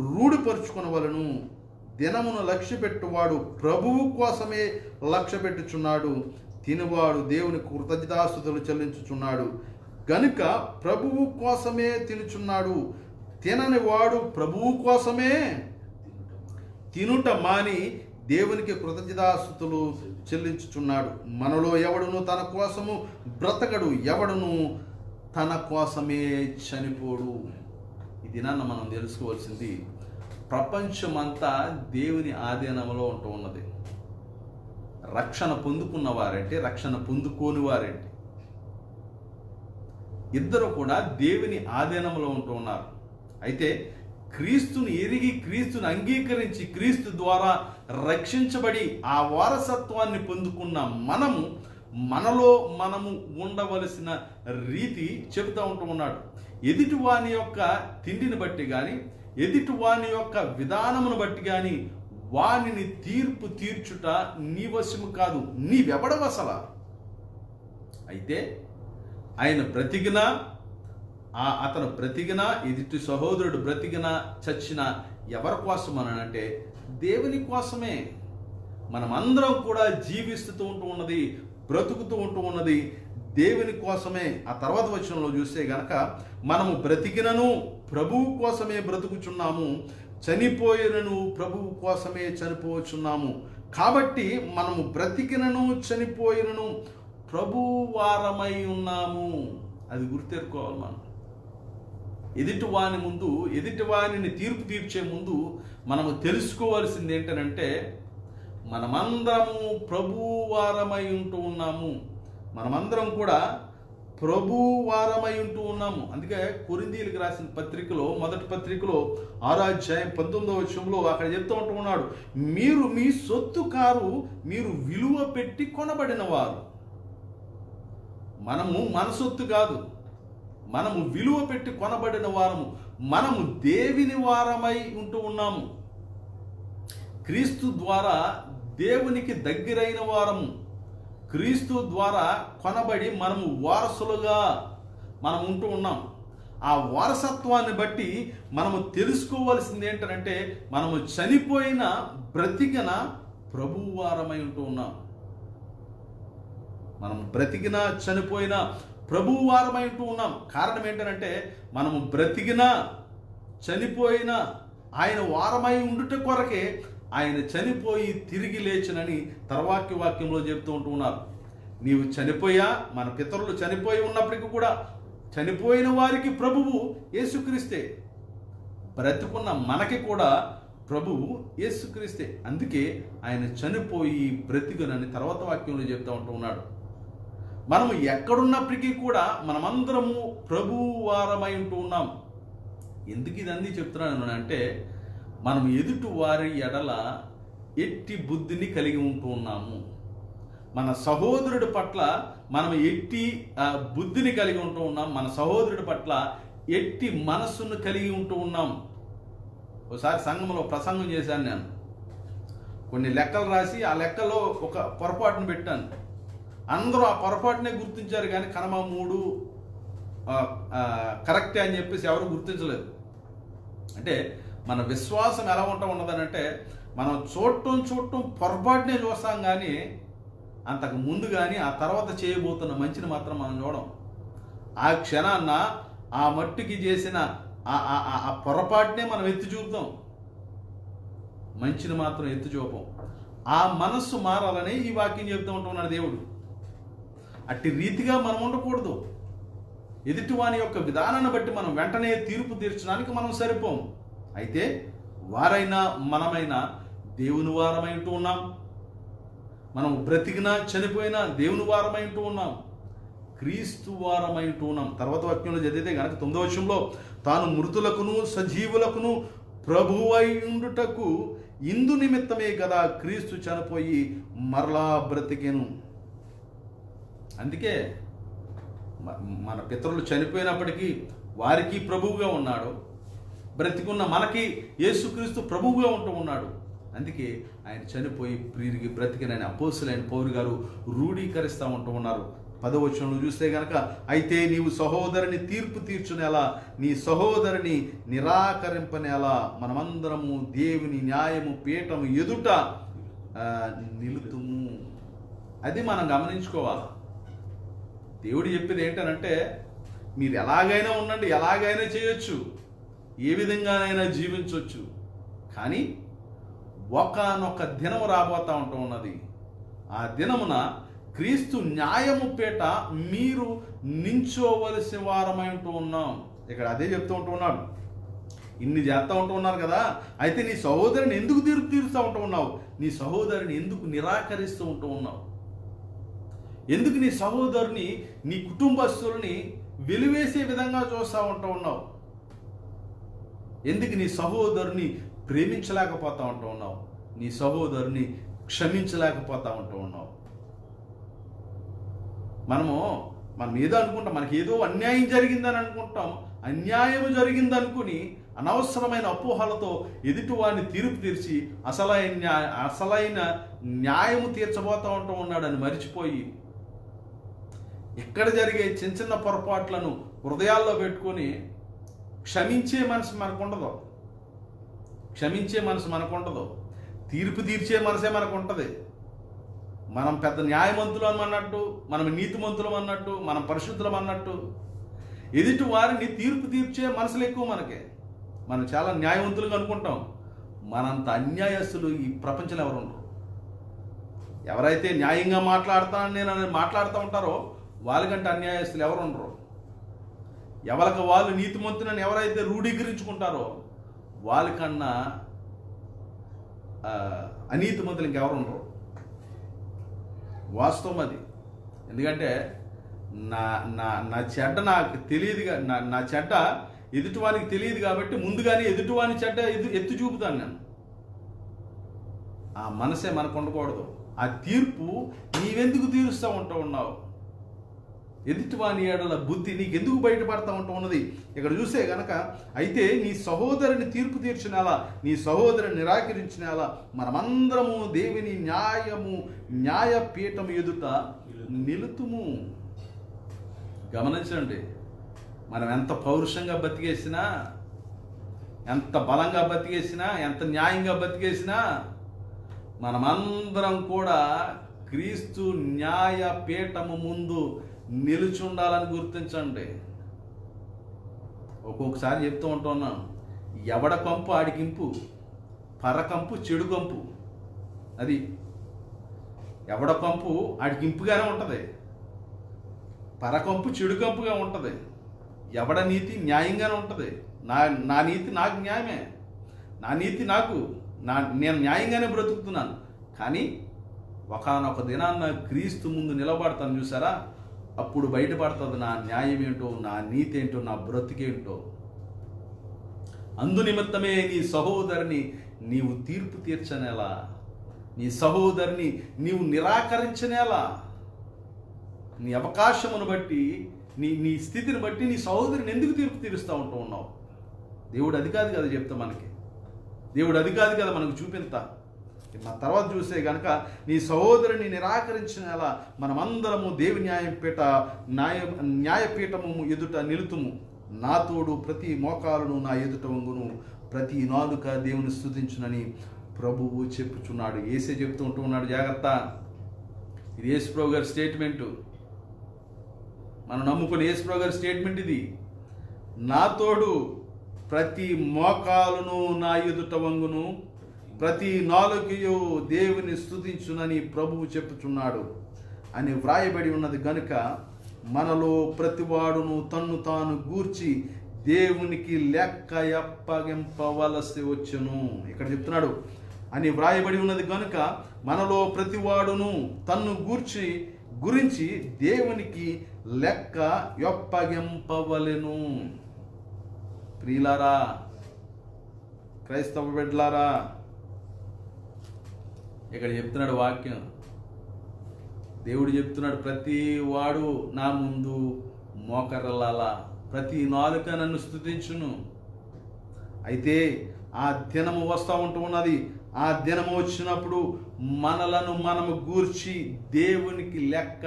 రూఢిపరుచుకొనవలెను. దినమును లక్ష్యపెట్టువాడు ప్రభువు కోసమే లక్ష్యపెట్టుచున్నాడు, తినువాడు దేవుని కృతజ్ఞతాస్తుతులు చెల్లించుచున్నాడు గనుక ప్రభువు కోసమే తినుచున్నాడు. తినని వాడు ప్రభువు కోసమే తినుట మాని దేవునికి కృతజ్ఞతాస్తుతులు చెల్లించుచున్నాడు. మనలో ఎవడును తన కోసము బ్రతకడు, ఎవడును తన కోసమే చనిపోడు. ఈ దినాన్న మనం తెలుసుకోవాల్సింది, ప్రపంచమంతా దేవుని ఆధీనంలో ఉంటూ ఉన్నది. రక్షణ పొందుకున్న వారంటే, రక్షణ పొందుకోని వారేంటి, ఇద్దరు కూడా దేవుని ఆధీనంలో ఉంటూ ఉన్నారు. అయితే క్రీస్తుని ఎరిగి, క్రీస్తుని అంగీకరించి, క్రీస్తు ద్వారా రక్షించబడి ఆ వారసత్వాన్ని పొందుకున్న మనలో మనము ఉండవలసిన రీతి చెబుతూ ఉంటూ ఉన్నాడు. ఎదుటి వాని యొక్క తిండిని బట్టి కానీ, ఎదుటి వాని యొక్క విధానమును బట్టి కానీ వానిని తీర్పు తీర్చుట నీ వశము కాదు, నీవెవడవసలా. అయితే ఆయన బ్రతికినా, అతను బ్రతికినా, ఎదుటి సహోదరుడు బ్రతికినా చచ్చినా ఎవరి కోసం అనంటే దేవుని కోసమే. మనమందరం కూడా జీవిస్తూ ఉంటూ ఉన్నది, బ్రతుకుతూ ఉంటూ ఉన్నది దేవుని కోసమే. ఆ తర్వాత వచనంలో చూస్తే గనక, మనము బ్రతికినను ప్రభువు కోసమే బ్రతుకుచున్నాము, చనిపోయినను ప్రభువు కోసమే చనిపోచున్నాము. కాబట్టి మనము బ్రతికినను చనిపోయినను ప్రభువు వారమై ఉన్నాము. అది గుర్తెరుకోవాలి. మనం ఎదుటి వాని ముందు, ఎదుటి వానిని తీర్పు తీర్చే ముందు మనము తెలుసుకోవాల్సింది ఏంటనంటే, మనమందరము ప్రభువు వారమై ఉంటూ ఉన్నాము. మనమందరం కూడా ప్రభువు వారమై ఉంటూ ఉన్నాము. అందుకే కొరింథీయులకు రాసిన పత్రికలో, మొదటి పత్రికలో 6వ అధ్యాయం 19వ వచనంలో అక్కడ చెప్తూ ఉంటూ ఉన్నాడు, మీరు మీ సొత్తు కారు, మీరు విలువ పెట్టి కొనబడిన వారు. మనము మన సొత్తు కాదు, మనము విలువ పెట్టి కొనబడిన వారము. మనము దేవుని వారమై ఉంటూ ఉన్నాము. క్రీస్తు ద్వారా దేవునికి దగ్గరైన వారము. క్రీస్తు ద్వారా కొనబడి మనము వారసులుగా మనం ఉంటూ ఉన్నాం. ఆ వారసత్వాన్ని బట్టి మనము తెలుసుకోవాల్సింది ఏంటంటే, మనము చనిపోయిన బ్రతికిన ప్రభువు వారమై ఉంటూ ఉన్నాం. మనం బ్రతికినా చనిపోయినా ప్రభువు వారమై ఉంటూ ఉన్నాం. కారణం ఏంటంటే, మనము బ్రతికినా చనిపోయినా ఆయన వారమై ఉండుట కొరకే ఆయన చనిపోయి తిరిగి లేచినని తర్వాతి వాక్యంలో చెప్తూ ఉంటూ ఉన్నారు. నీవు చనిపోయా, మన పితరులు చనిపోయి ఉన్నప్పటికీ కూడా చనిపోయిన వారికి ప్రభువు యేసుక్రీస్తే, బ్రతుకున్న మనకి కూడా ప్రభువు యేసుక్రీస్తే. అందుకే ఆయన చనిపోయి బ్రతికునని తర్వాత వాక్యంలో చెప్తూ ఉంటూ ఉన్నాడు. మనము ఎక్కడున్నప్పటికీ కూడా మనమందరము ప్రభువు వారమై ఉంటూ ఉన్నాం. ఎందుకు ఇదన్నీ చెప్తున్నాను అంటే, మనం ఎదుటి వారి ఎడల ఎట్టి బుద్ధిని కలిగి ఉంటూ ఉన్నాము. మన సహోదరుడి పట్ల మనం ఎట్టి బుద్ధిని కలిగి ఉంటూ ఉన్నాం. మన సహోదరుడి పట్ల ఎట్టి మనస్సును కలిగి ఉంటూ ఉన్నాం. ఒకసారి సంఘంలో ప్రసంగం చేశాను నేను. కొన్ని లెక్కలు రాసి ఆ లెక్కలో ఒక పొరపాటును పెట్టాను. అందరూ ఆ పొరపాటునే గుర్తించారు, కానీ కనమ 3 కరెక్టే అని చెప్పేసి ఎవరు గుర్తించలేదు. అంటే మన విశ్వాసం ఎలా ఉన్నదనంటే, మనం చూడటం పొరపాటునే చూస్తాం, కానీ అంతకు ముందు కానీ ఆ తర్వాత చేయబోతున్న మంచిని మాత్రం మనం చూడం. ఆ క్షణాన్న ఆ మట్టికి చేసిన ఆ పొరపాటునే మనం ఎత్తి చూపుతాం, మంచిని మాత్రం ఎత్తి చూపం. ఆ మనస్సు మారాలని ఈ వాక్యం చెప్తూ ఉంటున్నాడు దేవుడు. అట్టి రీతిగా మనం ఉండకూడదు. ఎదుటివాని యొక్క విధానాన్ని బట్టి మనం వెంటనే తీర్పు తీర్చడానికి మనం సరిపోం. అయితే వారైనా మనమైనా దేవుని వారమై ఉంటూ ఉన్నాం. మనం బ్రతికినా చనిపోయినా దేవుని వారమై ఉంటూ ఉన్నాం, క్రీస్తు వారమై ఉంటూ ఉన్నాం. తర్వాత వాక్యంలో చదివితే కనుక 9వ వచనంలో తాను మృతులకును సజీవులకును ప్రభువై ఉండుటకు ఇందు నిమిత్తమే కదా క్రీస్తు చనిపోయి మరలా బ్రతికెను. అందుకే మన పితరులు చనిపోయినప్పటికీ వారికి ప్రభువుగా ఉన్నాడు, బ్రతికున్న మనకి యేసుక్రీస్తు ప్రభువుగా ఉంటూ ఉన్నాడు. అందుకే ఆయన చనిపోయి ప్రియుడికి బ్రతికినని అపోస్తలుడైన పౌలు గారు రూఢీకరిస్తూ ఉంటూ ఉన్నారు. 10వ వచనంలో చూస్తే గనక అయితే నీవు సహోదరుని తీర్పు తీర్చునేలా నీ సహోదరుని నిరాకరింపనేలా మనమందరము దేవుని న్యాయము పీఠము ఎదుట నిలుతుము. అది మనం గమనించుకోవాలి. దేవుడు చెప్పేది ఏంటనంటే మీరు ఎలాగైనా ఉండండి, ఎలాగైనా చేయొచ్చు, ఏ విధంగానైనా జీవించవచ్చు, కానీ ఒకానొక దినము రాబోతా ఉంటూ ఉన్నది. ఆ దినమున క్రీస్తు న్యాయము పీట మీరు నించోవలసిన వారమై ఉంటూ ఉన్నాం. ఇక్కడ అదే చెప్తూ ఉంటూ ఉన్నాడు. ఇన్ని చేస్తూ ఉంటూ ఉన్నారు కదా, అయితే నీ సహోదరుని ఎందుకు తీరుస్తూ ఉంటూ ఉన్నావు? నీ సహోదరుని ఎందుకు నిరాకరిస్తూ ఉంటూ ఉన్నావు? ఎందుకు నీ సహోదరుని, నీ కుటుంబస్తుల్ని వెలివేసే విధంగా చూస్తూ ఉంటూ ఉన్నావు? ఎందుకు నీ సహోదరుని ప్రేమించలేకపోతా ఉంటూ ఉన్నావు? నీ సహోదరుని క్షమించలేకపోతా ఉంటూ ఉన్నావు? మనం ఏదో అనుకుంటాం, మనకి ఏదో అన్యాయం జరిగిందని అనుకుంటాం. అన్యాయం జరిగిందనుకుని అనవసరమైన అపోహలతో ఎదుటివాడిని తీర్పు తీర్చి అసలైన న్యాయము తీర్చబోతా ఉంటూ ఉన్నాడని మరిచిపోయి ఎక్కడ జరిగే చిన్న చిన్న పొరపాట్లను హృదయాల్లో పెట్టుకొని క్షమించే మనసు మనకుండదు, క్షమించే మనసు మనకుండదు, తీర్పు తీర్చే మనసే మనకు ఉంటుంది. మనం పెద్ద న్యాయవంతులం అన్నట్టు, మనం నీతిమంతులం అన్నట్టు, మనం పరిశుద్ధులం అన్నట్టు ఎదుటి వారిని తీర్పు తీర్చే మనసులు ఎక్కువ మనకే. మనం చాలా న్యాయవంతులుగా అనుకుంటాం. మనంత అన్యాయస్తులు ఈ ప్రపంచంలో ఎవరు ఉండరు. ఎవరైతే న్యాయంగా నేను మాట్లాడుతూ ఉంటారో వాళ్ళకంటే అన్యాయస్తులు ఎవరు ఉండరు. ఎవరికి వాళ్ళు నీతిమంతులని ఎవరైతే రూఢీకరించుకుంటారో వాళ్ళకన్నా అనీతిమంతులు ఇంకెవరు ఉండరు. వాస్తవం అది. ఎందుకంటే నా చెడ్డ నాకు తెలియదు, నా చెడ్డ ఎదుటివానికి తెలియదు కాబట్టి ముందుగానే ఎదుటివాని చెడ్డ ఎత్తి చూపుతాను నేను. ఆ మనసే మనకు ఉండకూడదు. ఆ తీర్పు నీవెందుకు తీరుస్తూ ఉంటూ ఉన్నావు? ఎదుటివాని ఏడల బుద్ధి నీకెందుకు బయటపడతా ఉంటూ ఉన్నది? ఇక్కడ చూస్తే గనక అయితే నీ సహోదరుని తీర్పు తీర్చినేలా, నీ సహోదరుని నిరాకరించినేలా మనమందరము దేవుని న్యాయపీఠం ఎదుట నిలుతుము. గమనించండి, మనం ఎంత పౌరుషంగా బతికేసినా, ఎంత బలంగా బతికేసినా, ఎంత న్యాయంగా బతికేసినా మనమందరం కూడా క్రీస్తు న్యాయపీఠము ముందు నిలుచుండాలని గుర్తించండి. ఒక్కొక్కసారి చెప్తూ ఉంటున్నాను, ఎవడ కంపు ఆడికింపు, పరకంపు చెడు కంపు. అది ఎవడ కంపు ఆడికింపుగానే ఉంటుంది, పరకంపు చెడు కంపుగా ఉంటుంది. ఎవడ నీతి న్యాయంగానే ఉంటుంది. నా నీతి నాకు న్యాయమే, నా నీతి నేను న్యాయంగానే బ్రతుకుతున్నాను. కానీ ఒకానొక దినాన్న క్రీస్తు ముందు నిలబడతాను చూసారా, అప్పుడు బయటపడుతుంది నా న్యాయం ఏంటో, నా నీతి ఏంటో, నా బ్రతికేంటో. అందు నిమిత్తమే నీ సహోదరుని నీవు తీర్పు తీర్చనేలా, నీ సహోదరుని నీవు నిరాకరించనేలా, నీ అవకాశమును బట్టి, నీ స్థితిని బట్టి నీ సహోదరుని ఎందుకు తీర్పు తీరుస్తూ ఉంటూ ఉన్నావు? దేవుడు అది కాదు కదా చెప్తా మనకి, దేవుడు అది కాదు కదా మనకు చూపిస్తా. మన తర్వాత చూస్తే కనుక నీ సహోదరుని నిరాకరించినలా మనమందరము దేవి న్యాయపీఠము ఎదుట నిలుతుము. నా తోడు ప్రతి మోకాలును నా ఎదుట వంగును, ప్రతి నాలుక దేవుని స్తుతించునని ప్రభువు చెప్పుచున్నాడు. యేసే చెప్తూ ఉంటూ ఉన్నాడు. జాగ్రత్త, ఇది యేసుప్రభు గారి స్టేట్మెంటు. మనం నమ్ముకునే యేసుప్రభు గారి స్టేట్మెంట్ ఇది. నా తోడు ప్రతి మోకాలును నా ఎదుట వంగును, ప్రతి నాలుకయు దేవుని స్తుతించునని ప్రభువు చెప్పుచున్నాడు అని వ్రాయబడి ఉన్నది గనుక మనలో ప్రతివాడును తన్ను తాను గూర్చి దేవునికి లెక్క అప్పగింపవలసి వచ్చును. ఇక్కడ చెప్తున్నాడు అని వ్రాయబడి ఉన్నది కనుక మనలో ప్రతివాడును తన్ను గురించి దేవునికి లెక్క అప్పగింపవలెను. ప్రియులారా, క్రైస్తవ బిడ్డలారా, ఇక్కడ చెప్తున్నాడు వాక్యం. దేవుడు చెప్తున్నాడు, ప్రతి వాడు నా ముందు మోకరలాలా, ప్రతి నాలుక నన్ను స్తుతించును. అయితే ఆ దినము వస్తూ ఉన్నది. ఆ దినము వచ్చినప్పుడు మనలను మనము గూర్చి దేవునికి లెక్క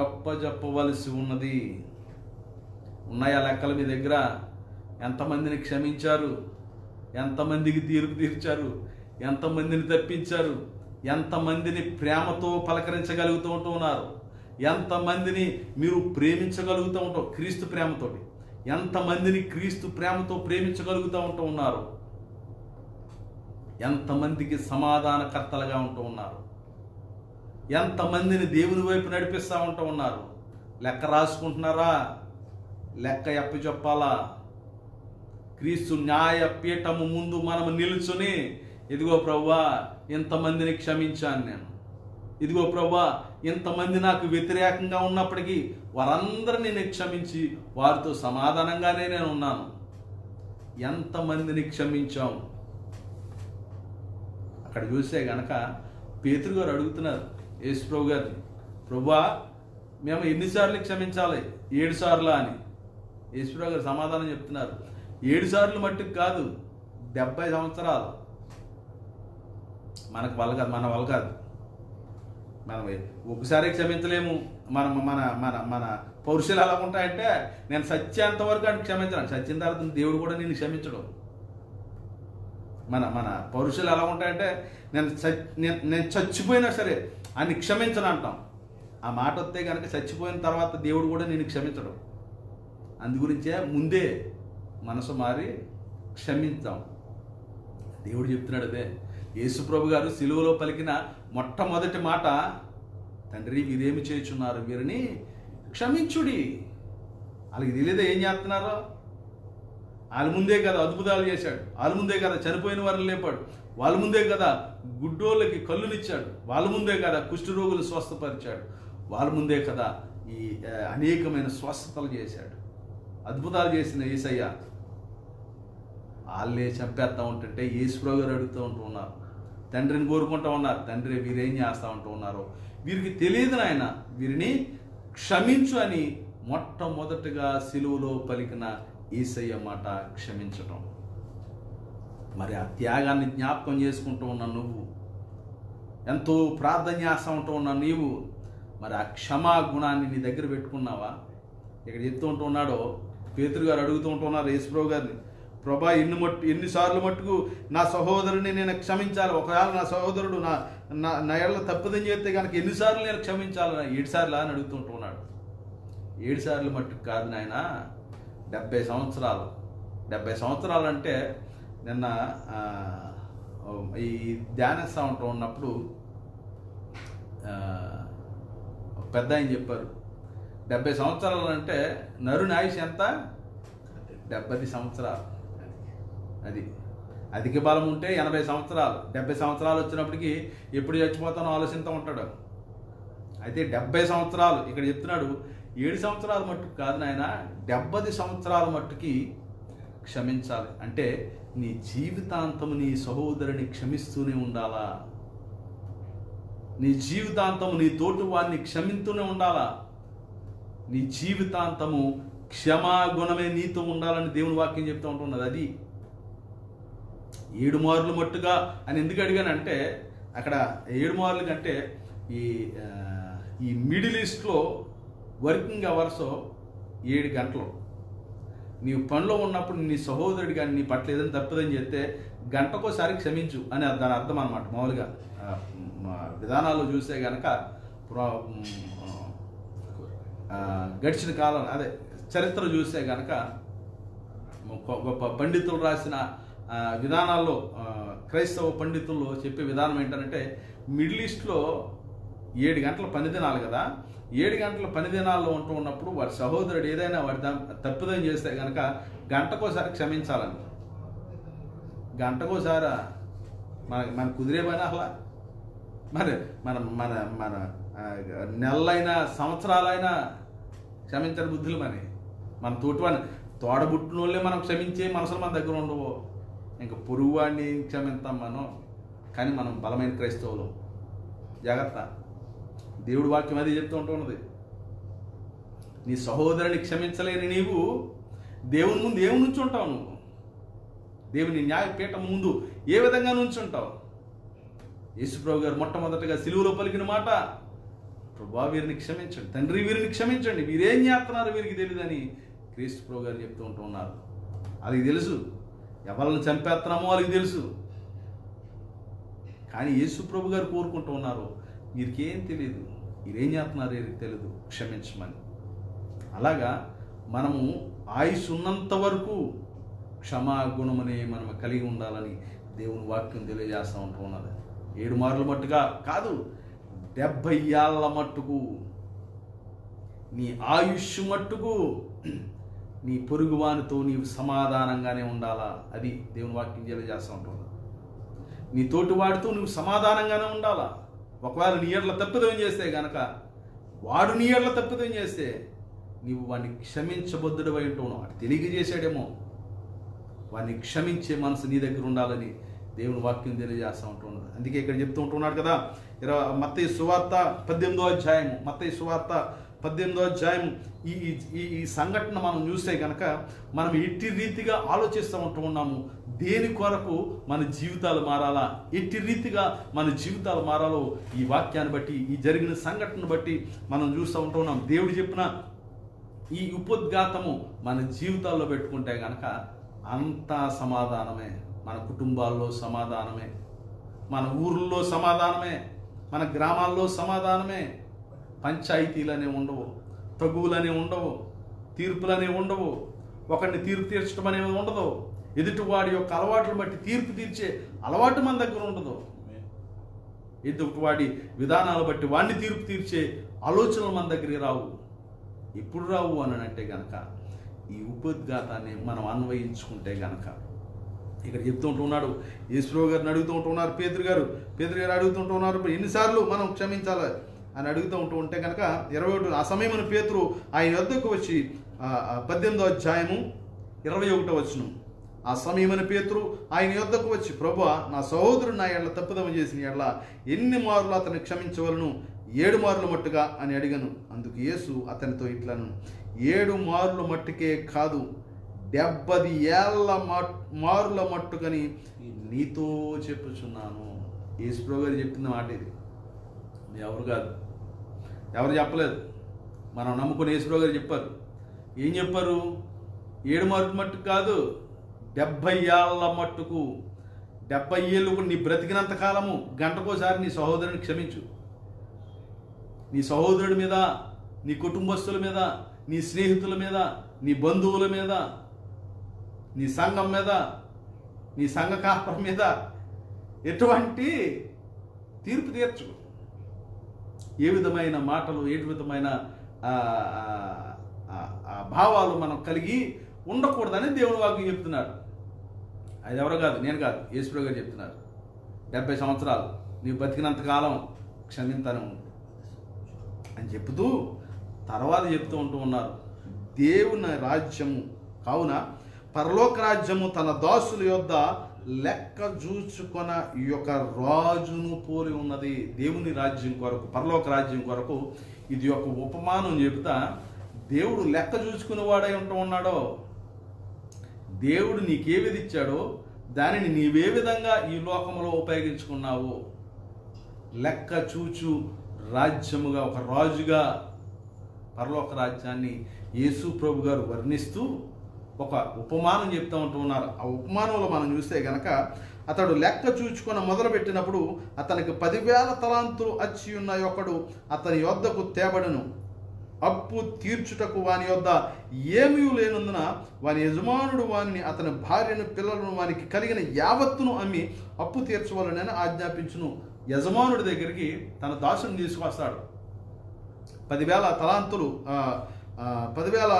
అప్పజెప్పవలసి ఉన్నది. ఉన్నాయా లెక్కలు మీ దగ్గర? ఎంతమందిని క్షమించారు? ఎంతమందికి తీర్పు తీర్చారు? ఎంతమందిని తప్పించారు? ఎంతమందిని ప్రేమతో పలకరించగలుగుతూ ఉన్నారు? ఎంతమందిని మీరు ప్రేమించగలుగుతూ ఉంటారు క్రీస్తు ప్రేమతోటి? ఎంతమందిని క్రీస్తు ప్రేమతో ప్రేమించగలుగుతూ ఉన్నారు? ఎంతమందికి సమాధానకర్తలుగా ఉన్నారు? ఎంతమందిని దేవుని వైపు నడిపిస్తూ ఉన్నారు? లెక్క రాసుకుంటున్నారా? లెక్క చెప్పాలా? క్రీస్తు న్యాయ పీఠము ముందు మనం నిలుచుని, ఇదిగో ప్రభువా ఇంతమందిని క్షమించాను నేను, ఇదిగో ప్రభువా ఇంతమంది నాకు వ్యతిరేకంగా ఉన్నప్పటికీ వారందరినీ నేను క్షమించి వారితో సమాధానంగానే నేను ఉన్నాను. ఎంతమందిని క్షమించాం? అక్కడ చూస్తే గనక పేతురు గారు అడుగుతున్నారు యేసుప్రభు గారిని, ప్రభువా మేము ఎన్నిసార్లు క్షమించాలి? 7 సార్లు అని. యేసుప్రభు గారు సమాధానం చెప్తున్నారు, 7 సార్లు మట్టుకు కాదు, 70 సంవత్సరాలు. మన వల్ల కాదు. మనం ఒకసారి క్షమించలేము. మన మన మన మన పౌరుషాలు ఎలా ఉంటాయంటే, నేను సత్యంత వరకు అని క్షమించను, సత్యం తర్వాత దేవుడు కూడా నేను క్షమించడం. మన పౌరుషాలు ఎలా ఉంటాయంటే, నేను చచ్చిపోయినా సరే అని క్షమించను అంటాం. ఆ మాట వస్తే కనుక చచ్చిపోయిన తర్వాత దేవుడు కూడా నేను క్షమించడం. అందుగురించే ముందే మనసు మారి క్షమించాం. దేవుడు చెప్తున్నాడు అదే. యేసుప్రభు గారు సిలువలో పలికిన మొట్టమొదటి మాట, తండ్రి వీరేమి చేయుచున్నారు, వీరిని క్షమించుడి. వాళ్ళకి తెలియదా ఏం చేస్తున్నారో? వాళ్ళ ముందే కదా అద్భుతాలు చేశాడు, వాళ్ళ ముందే కదా చనిపోయిన వారిని లేపాడు, వాళ్ళ ముందే కదా గుడ్డోళ్ళకి కళ్ళులు ఇచ్చాడు, వాళ్ళ ముందే కదా కుష్ఠరోగులు స్వస్థపరిచాడు, వాళ్ళ ముందే కదా ఈ అనేకమైన స్వస్థతలు చేశాడు, అద్భుతాలు చేసిన యేసయ్య. వాళ్ళే చంపేస్తూ ఉంటుంటే యేసుప్రభు గారు అడుగుతూ ఉన్నారు, తండ్రిని కోరుకుంటూ ఉన్నారు, తండ్రి వీరేం చేస్తూ ఉన్నారు, వీరికి తెలియదు నాయన, వీరిని క్షమించు అని మొట్టమొదటిగా సిలువలో పలికిన యేసయ్య మాట క్షమించటం. మరి ఆ త్యాగాన్ని జ్ఞాపకం చేసుకుంటూ ఉన్న నువ్వు, ఎంతో ప్రార్థన చేస్తూ ఉన్న నీవు, మరి ఆ క్షమా గుణాన్ని నీ దగ్గర పెట్టుకున్నావా? ఇక్కడ చెప్తూ ఉన్నాడో పేతురు గారు అడుగుతూ ఉన్నారు యేసుప్రభు గారిని, ప్రభా ఎన్నిసార్లు మట్టుకు నా సహోదరుని నేను క్షమించాలి? ఒకవేళ నా సహోదరుడు నా ఎడల తప్పుదని చేస్తే కనుక ఎన్నిసార్లు నేను క్షమించాలి? 7 సార్లు అని అడుగుతూ ఉన్నాడు. 7 సార్లు మట్టుకు కాదు నాయన, 70 సంవత్సరాలు. 70 సంవత్సరాలు అంటే నిన్న ఈ ధ్యానిస్తూ ఉన్నప్పుడు పెద్ద ఆయన చెప్పారు, 70 సంవత్సరాలు అంటే నరుని ఆయుష్ ఎంత? 70 సంవత్సరాలు. అది అధిక బలం ఉంటే 80 సంవత్సరాలు. 70 సంవత్సరాలు వచ్చినప్పటికీ ఎప్పుడు చచ్చిపోతానో ఆలోచిస్తూ ఉంటాడు. అయితే 70 సంవత్సరాలు ఇక్కడ చెప్తున్నాడు. 7 సంవత్సరాలు మట్టుకు కాదు నాయన, 70 సంవత్సరాల మట్టుకి క్షమించాలి. అంటే నీ జీవితాంతము నీ సహోదరుని క్షమిస్తూనే ఉండాలా? నీ జీవితాంతము నీ తోటి వారిని క్షమిస్తూనే ఉండాలా? నీ జీవితాంతము క్షమాగుణమే నీతో ఉండాలని దేవుని వాక్యం చెప్తూ ఉంటున్నది. అది 7 మార్లు మట్టుగా అని ఎందుకు అడిగానంటే, అక్కడ 7 మార్లు కంటే ఈ మిడిల్ ఈస్ట్లో వర్కింగ్ అవర్స్ 7 గంటలు. నీవు పనిలో ఉన్నప్పుడు నీ సహోదరుడు కానీ నీ పట్ల ఏదైనా తప్పదని చెప్తే గంటకోసారి క్షమించు అని దాని అర్థం అన్నమాట. మామూలుగా విధానాల్లో చూస్తే కనుక గడిచిన కాలం అదే చరిత్ర చూస్తే కనుక గొప్ప పండితులు రాసిన విధానాల్లో క్రైస్తవ పండితులు చెప్పే విధానం ఏంటంటే మిడిల్ ఈస్ట్లో 7 గంటల పని దినాలు కదా, 7 గంటల పని దినాల్లో ఉన్నప్పుడు వాడి సహోదరుడు ఏదైనా వాడి తప్పిదం చేస్తే కనుక గంటకోసారి క్షమించాలని. గంటకోసారి మన కుదిరే పని అసలు మరి మన నెలలైనా సంవత్సరాలైనా క్షమించని బుద్ధులు మన తోటివాడిని తోడబుట్టిన వాళ్ళే మనం క్షమించే మనసులు మన దగ్గర ఉండవు, ఇంకా పొరుగువాడిని క్షమిస్తాం మనం. కానీ మనం బలమైన క్రైస్తవులు, జాగ్రత్త. దేవుడి వాక్యం అది చెప్తూ ఉంటున్నది. నీ సహోదరుని క్షమించలేని నీవు దేవుని ముందు ఏమి నుంచుంటావు? నువ్వు దేవుని న్యాయపీఠం ముందు ఏ విధంగా నుంచుంటావు? యేసుప్రభు గారు మొట్టమొదటిగా సిలువలో పలికిన మాట, ప్రభువా వీరిని క్షమించండి, తండ్రి వీరిని క్షమించండి, వీరేం చేస్తున్నారు వీరికి తెలియదని క్రీస్తు ప్రభు గారు చెప్తూ ఉంటూ ఉన్నారు. వాళ్ళకి తెలుసు ఎవరిని చంపేస్తున్నామో వాళ్ళకి తెలుసు. కానీ యేసు ప్రభు గారు కోరుకుంటూ ఉన్నారు, వీరికేం తెలియదు, వీరేం చేస్తున్నారు వీరికి తెలియదు, క్షమించమని. అలాగా మనము ఆయుష్ ఉన్నంత వరకు క్షమాగుణమనే మనం కలిగి ఉండాలని దేవుని వాక్యం తెలియజేస్తూ ఉంటూ ఉన్నది. 7 మార్లు మట్టుగా కాదు, 70 ఏళ్ల మట్టుకు నీ ఆయుష్ మట్టుకు నీ పొరుగువానితో నీవు సమాధానంగానే ఉండాలా. అది దేవుని వాక్యం తెలియజేస్తూ ఉంటుంది. నీ తోటివాడితో నువ్వు సమాధానంగానే ఉండాలా. ఒకవేళ నీ ఎడల తప్పిదం చేస్తే గనక, వాడు నీ ఎడల తప్పిదం చేస్తే నీవు వాడిని క్షమించబద్దుడు అయి ఉంటున్నావు. వాడు తెలియజేసాడేమో, వాడిని క్షమించే మనసు నీ దగ్గర ఉండాలని దేవుని వాక్యం తెలియజేస్తూ ఉంటున్నది. అందుకే ఇక్కడ చెప్తూ ఉంటున్నాడు కదా, మత్తయి సువార్త 18వ అధ్యాయము, మత్తయి సువార్త 18వ అధ్యాయం. ఈ సంఘటన మనం చూస్తే కనుక మనం ఎట్టి రీతిగా ఆలోచిస్తూ ఉంటూ ఉన్నాము, దేని కొరకు మన జీవితాలు మారాలా, ఎట్టి రీతిగా మన జీవితాలు మారాలో ఈ వాక్యాన్ని బట్టి, ఈ జరిగిన సంఘటనను బట్టి మనం చూస్తూ ఉంటూ ఉన్నాం. దేవుడు చెప్పిన ఈ ఉపోద్ఘాతము మన జీవితాల్లో పెట్టుకుంటే కనుక అంతా సమాధానమే. మన కుటుంబాల్లో సమాధానమే, మన ఊర్లో సమాధానమే, మన గ్రామాల్లో సమాధానమే. పంచాయతీలనే ఉండవు, తగువులనే ఉండవు, తీర్పులనే ఉండవు, ఒకరిని తీర్పు తీర్చడం అనేది ఉండదు. ఎదుటివాడి యొక్క అలవాట్లను బట్టి తీర్పు తీర్చే అలవాటు మన దగ్గర ఉండదు. ఎదుటివాడి విధానాలు బట్టి వాడిని తీర్పు తీర్చే ఆలోచనలు మన దగ్గరికి రావు. ఎప్పుడు రావు అని అంటే గనక ఈ ఉపోద్ఘాతాన్ని మనం అన్వయించుకుంటే గనక. ఇక్కడ చెప్తూ ఉంటున్నాడు, యేసుప్రభు గారిని అడుగుతూ ఉంటున్నారు, పేతురు గారు అడుగుతుంటూ ఉన్నారు, ఎన్నిసార్లు మనం క్షమించాలి అని అడుగుతూ ఉంటే కనుక 21 ఆ సమయమున పేతురు ఆయన వద్దకు వచ్చి 18వ అధ్యాయము 21వ వచనం. ఆ సమయమున పేతురు ఆయన యొద్దకు వచ్చి, ప్రభువా, నా సహోదరుడు నా ఎడల తప్పుదమ చేసిన ఎడల ఎన్ని మార్లు అతన్ని క్షమించవలను? 7 మార్లు మట్టుగా అని అడిగను. అందుకు యేసు అతనితో ఇట్లను, 7 మార్లు మట్టుకే కాదు, 70 ఏళ్ల మారుల మట్టుకని నీతో చెప్పుచున్నాను. యేసుప్రభు గారు చెప్పిన మాట ఇది, ఎవరు కాదు, ఎవరు చెప్పలేదు. మనం నమ్ముకుని యేసుప్రభు గారు చెప్పారు. ఏం చెప్పారు? 7 మార్లు మట్టుకు కాదు, 70 ఏళ్ల మట్టుకు. 70 ఏళ్ళు నీ బ్రతికినంత కాలము గంటకోసారి నీ సహోదరుని క్షమించు. నీ సహోదరుడి మీద, నీ కుటుంబస్తుల మీద, నీ స్నేహితుల మీద, నీ బంధువుల మీద, నీ సంఘం మీద, నీ సంఘ కాపం మీద ఎటువంటి తీర్పు తీర్చు. ఏ విధమైన మాటలు, ఏ విధమైన భావాలు మనం కలిగి ఉండకూడదని దేవుని వాక్యం చెప్తున్నారు. అది ఎవరో కాదు, నేను కాదు, యేసుప్రభు గారు చెప్తున్నారు. 70 సంవత్సరాలు నీవు బతికినంతకాలం క్షమింతానే ఉండు అని చెప్తూ తర్వాత చెప్తూ ఉన్నారు, దేవుని రాజ్యము కావున పరలోక రాజ్యము తన దాసుల యొద్ద లెక్క చూచుకొన ఈ యొక్క రాజును పోలి ఉన్నది. దేవుని రాజ్యం కొరకు, పరలోక రాజ్యం కొరకు ఇది ఒక ఉపమానం చెబుతా. దేవుడు లెక్క చూసుకునే వాడై ఉంటూ ఉన్నాడో, దేవుడు నీకేవిది ఇచ్చాడో దానిని నీవే విధంగా ఈ లోకంలో ఉపయోగించుకున్నావు. లెక్క చూచు రాజ్యముగా, ఒక రాజుగా పరలోక రాజ్యాన్ని యేసు ప్రభు గారు వర్ణిస్తూ ఒక ఉపమానం చెప్తూ ఉంటూ ఉన్నారు. ఆ ఉపమానంలో మనం చూస్తే కనుక అతడు లెక్క చూచుకొని మొదలుపెట్టినప్పుడు అతనికి 10,000 తలాంతులు అచ్చి ఉన్న ఒకడు అతని యొద్దకు తేబడను. అప్పు తీర్చుటకు వాని యొద్ద ఏమీ లేనందున వాని యజమానుడు వానిని, అతని భార్యను, పిల్లలను, వానికి కలిగిన యావత్తును అమ్మి అప్పు తీర్చవలనని ఆజ్ఞాపించును. యజమానుడి దగ్గరికి తన దాసుని తీసుకొస్తాడు. 10,000 తలాంతులు 10,000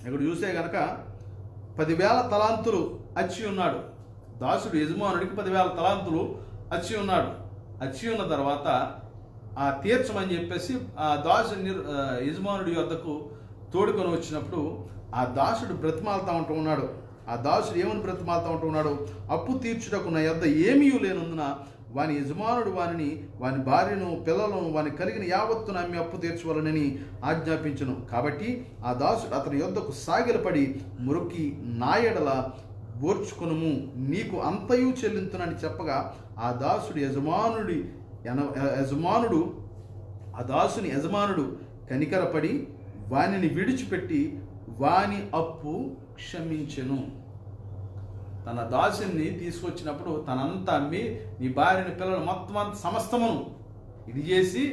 ఇక్కడ చూసే గనక 10,000 తలాంతులు అచ్చి ఉన్నాడు. దాసుడు యజమానుడికి 10,000 తలాంతులు అచ్చి ఉన్నాడు. అచ్చి ఉన్న తర్వాత ఆ తీర్చమని చెప్పేసి ఆ దాసుని యజమానుడి వద్దకు తోడుకొని వచ్చినప్పుడు ఆ దాసుడు బ్రతిమాలుతా ఉంటూ ఉన్నాడు. ఆ దాసుడు ఏమని బ్రతిమాలుతా ఉంటూ ఉన్నాడు? అప్పు తీర్చుటకు నా యొద్ద ఏమీ లేనందున వాని యజమానుడు వానిని, వాని భార్యను, పిల్లలను, వాని కలిగిన యావత్తును అమ్మి అప్పు తీర్చవలనని ఆజ్ఞాపించును. కాబట్టి ఆ దాసుడు అతని యొద్దకు సాగిలపడి మురికి, నా ఎడల ఓర్చుకొనుము, నీకు అంతయు చెల్లింతునని చెప్పగా ఆ దాసుని యజమానుడు కనికరపడి వానిని విడిచిపెట్టి వాని అప్పు క్షమించెను. తన దాసుని తీసుకొచ్చినప్పుడు తనంతా అమ్మి, నీ భార్యని, పిల్లలు మొత్తం అంత సమస్తమును ఇది చేసి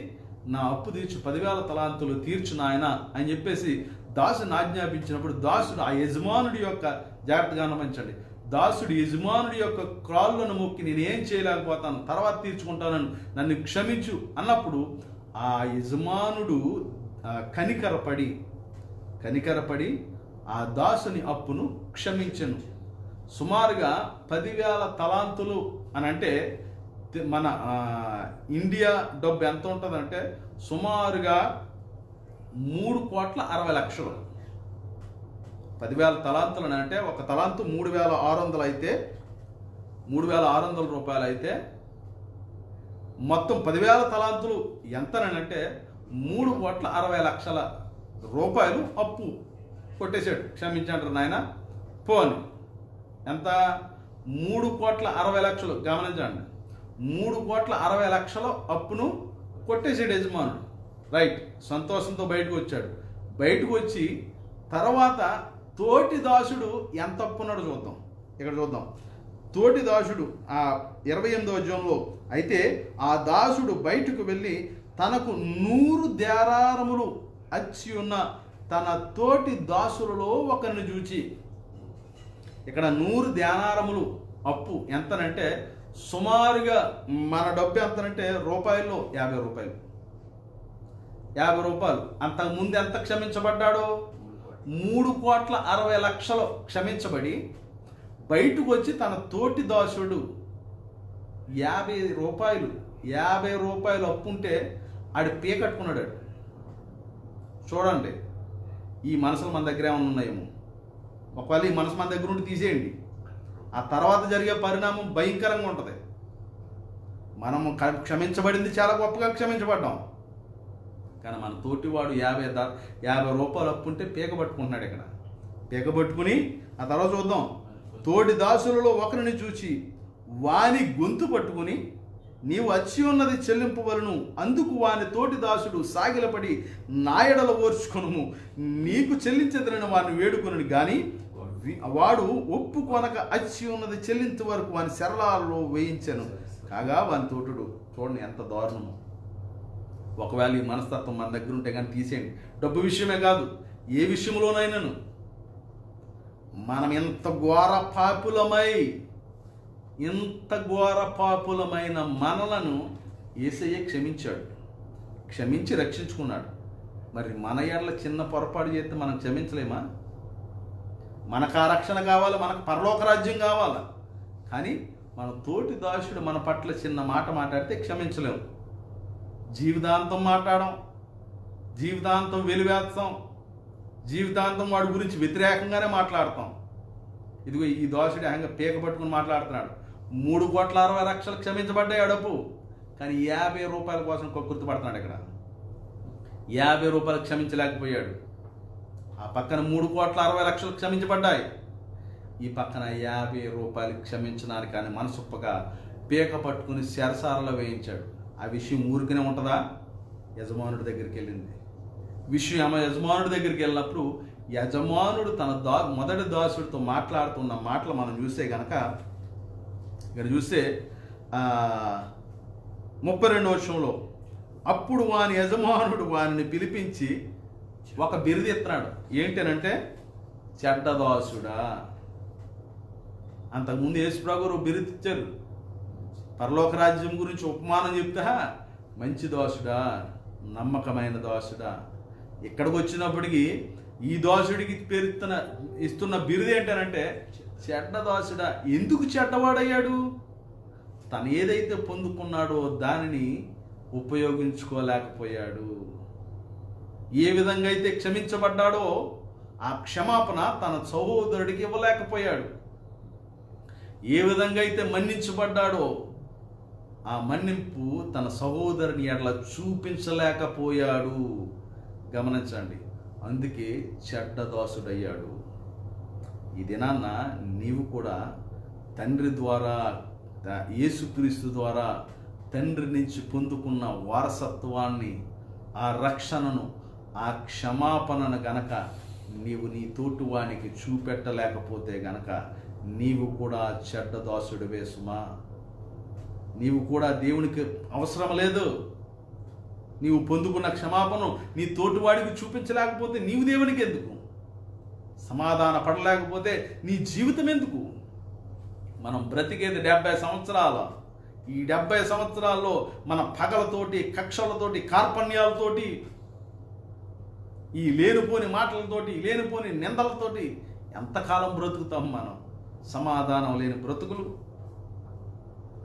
నా అప్పు తీర్చు, 10,000 తలాంతులు తీర్చు నాయన అని చెప్పేసి దాసుని ఆజ్ఞాపించినప్పుడు దాసుడు ఆ యజమానుడి యొక్క, జాగ్రత్తగా గమనించండి, దాసుడు యజమానుడి యొక్క క్రాళ్ళను మొక్కి నేనేం చేయలేకపోతాను, తర్వాత తీర్చుకుంటానని, నన్ను క్షమించు అన్నప్పుడు ఆ యజమానుడు కనికరపడి ఆ దాసుని అప్పును క్షమించెను. సుమారుగా 10,000 తలాంతులు అని అంటే మన ఇండియా డబ్బు ఎంత ఉంటుందంటే సుమారుగా 3,60,00,000. 10,000 తలాంతులు అని అంటే ఒక తలాంతు 3,600 అయితే 3,600 రూపాయలు అయితే మొత్తం 10,000 తలాంతులు ఎంతనంటే 3,60,00,000 రూపాయలు అప్పు కొట్టేశాడు. క్షమించంటారు నాయన పోని. ఎంత? 3,60,00,000. గమనించండి, 3,60,00,000 అప్పును కొట్టేసాడు యజమానుడు. రైట్, సంతోషంతో బయటకు వచ్చాడు. బయటకు వచ్చి తర్వాత తోటి దాసుడు ఎంత అప్పున్నాడో చూద్దాం. ఇక్కడ చూద్దాం. తోటి దాసుడు ఆ 28వ అధ్యాయంలో అయితే ఆ దాసుడు బయటకు వెళ్ళి తనకు 100 దేనారములు అచ్చి ఉన్న తన తోటి దాసులలో ఒకరిని చూచి, ఇక్కడ 100 దేనారములు అప్పు ఎంతనంటే సుమారుగా మన డబ్బు ఎంతనంటే రూపాయల్లో 50 రూపాయలు. 50 రూపాయలు. అంతకుముందు ఎంత క్షమించబడ్డాడో 3,60,00,000 క్షమించబడి బయటకు వచ్చి తన తోటి దాసుడు 50 రూపాయలు అప్పుంటే ఆడు పే కట్టుకున్నాడు. చూడండి, ఈ మనసులు మన దగ్గర ఏమైనా ఉన్నాయేమో. ఒకవేళ ఈ మనసు మన దగ్గర ఉండి తీసేయండి, ఆ తర్వాత జరిగే పరిణామం భయంకరంగా ఉంటుంది. మనము క్షమించబడింది చాలా గొప్పగా క్షమించబడ్డాం, కానీ మన తోటివాడు 50 రూపాయలు అప్పుంటే పీక పట్టుకుంటున్నాడు. ఇక్కడ పీక పట్టుకుని ఆ తర్వాత చూద్దాం. తోటి దాసులలో ఒకరిని చూచి వాని గొంతు పట్టుకుని, నీవు వచ్చి ఉన్నది చెల్లింపవలను, అందుకు వాని తోటి దాసుడు సాగిలపడి నా ఎడల ఓర్చుకొనుము, నీకు చెల్లించదనని వారిని వేడుకొనని గాని వాడు ఒప్పుకొనక అచ్చి ఉన్నది చెల్లించే వరకు వాని శరళాలలో వేయించాను. కాగా వాని తోటుడు, చూడండి ఎంత దారుణము. ఒకవేళ ఈ మనస్తత్వం మన దగ్గర ఉంటే కానీ తీసేయండి. డబ్బు విషయమే కాదు, ఏ విషయంలోనైనాను మనం ఇంత ఘోర పాపులమైన మనలను యేసయ్య క్షమించాడు, క్షమించి రక్షించుకున్నాడు. మరి మన ఎడల చిన్న పొరపాటు చేస్తే మనం క్షమించలేమా? మనకు ఆ రక్షణ కావాలి, మనకు పరలోక రాజ్యం కావాలి, కానీ మన తోటి దాసుడు మన పట్ల చిన్న మాట మాట్లాడితే క్షమించలేము. జీవితాంతం మాట్లాడడం, జీవితాంతం వెలివేస్తాం, జీవితాంతం వాడి గురించి వ్యతిరేకంగానే మాట్లాడతాం. ఇదిగో ఈ దాసుడు ఆయన పీక పట్టుకుని మాట్లాడుతున్నాడు. 3,60,00,000 క్షమించబడ్డాయి అడపు, కానీ 50 రూపాయల కోసం గుర్తుపడుతున్నాడు. ఇక్కడ 50 రూపాయలు క్షమించలేకపోయాడు. ఆ పక్కన 3,60,00,000 క్షమించబడ్డాయి, ఈ పక్కన 50 రూపాయలు క్షమించడానికి కానీ మనసొప్పగా పీక పట్టుకుని శరసారలో వేయించాడు. ఆ విషయం ఊరికనే ఉంటుందా? యజమానుడి దగ్గరికి వెళ్ళింది విషయం. యజమానుడి దగ్గరికి వెళ్ళినప్పుడు యజమానుడు తన మొదటి దాసుడితో మాట్లాడుతున్న మాటలు మనం చూస్తే గనక ఇక్కడ చూస్తే 32వ వచనంలో, అప్పుడు వాని యజమానుడు వానిని పిలిపించి ఒక బిరుదు ఎత్తున్నాడు. ఏంటనంటే చెడ్డదాసుడా. అంతకుముందు యేసుప్రభు గారు బిరుదు ఇచ్చారు. పరలోక రాజ్యం గురించి ఉపమానం చెప్తా, మంచి దాసుడా, నమ్మకమైన దాసుడా. ఇక్కడికి వచ్చినప్పటికీ ఈ దాసుడికి ఇస్తున్న బిరుదు ఏంటనంటే చెడ్డ దాసుడా. ఎందుకు చెడ్డవాడయ్యాడు? తను ఏదైతే పొందుకున్నాడో దానిని ఉపయోగించుకోలేకపోయాడు. ఏ విధంగా అయితే క్షమించబడ్డాడో ఆ క్షమాపణ తన సహోదరుడికి ఇవ్వలేకపోయాడు. ఏ విధంగా అయితే మన్నించబడ్డాడో ఆ మన్నింపు తన సహోదరుని ఎడల చూపించలేకపోయాడు. గమనించండి, అందుకే చెడ్డదాసుడయ్యాడు. ఈ దినాన్న నీవు కూడా తండ్రి ద్వారా, యేసుక్రీస్తు ద్వారా తండ్రి నుంచి పొందుకున్న వారసత్వాన్ని, ఆ రక్షణను, ఆ క్షమాపణను గనక నీవు నీ తోటివానికి చూపెట్టలేకపోతే గనక నీవు కూడా చెడ్డదాసుడివే సుమా. నీవు కూడా దేవునికి అవసరం లేదు. నీవు పొందుకున్న క్షమాపణను నీ తోటివాడికి చూపించలేకపోతే నీవు దేవునికి ఎందుకు? సమాధాన పడలేకపోతే నీ జీవితం ఎందుకు? మనం బ్రతికేది 70 సంవత్సరాలు. ఈ 70 సంవత్సరాల్లో మన పగలతోటి, కక్షలతోటి, కార్పణ్యాలతోటి, ఈ లేనిపోని మాటలతోటి, లేనిపోని నిందలతోటి ఎంతకాలం బ్రతుకుతాం మనం? సమాధానం లేని బ్రతుకులు.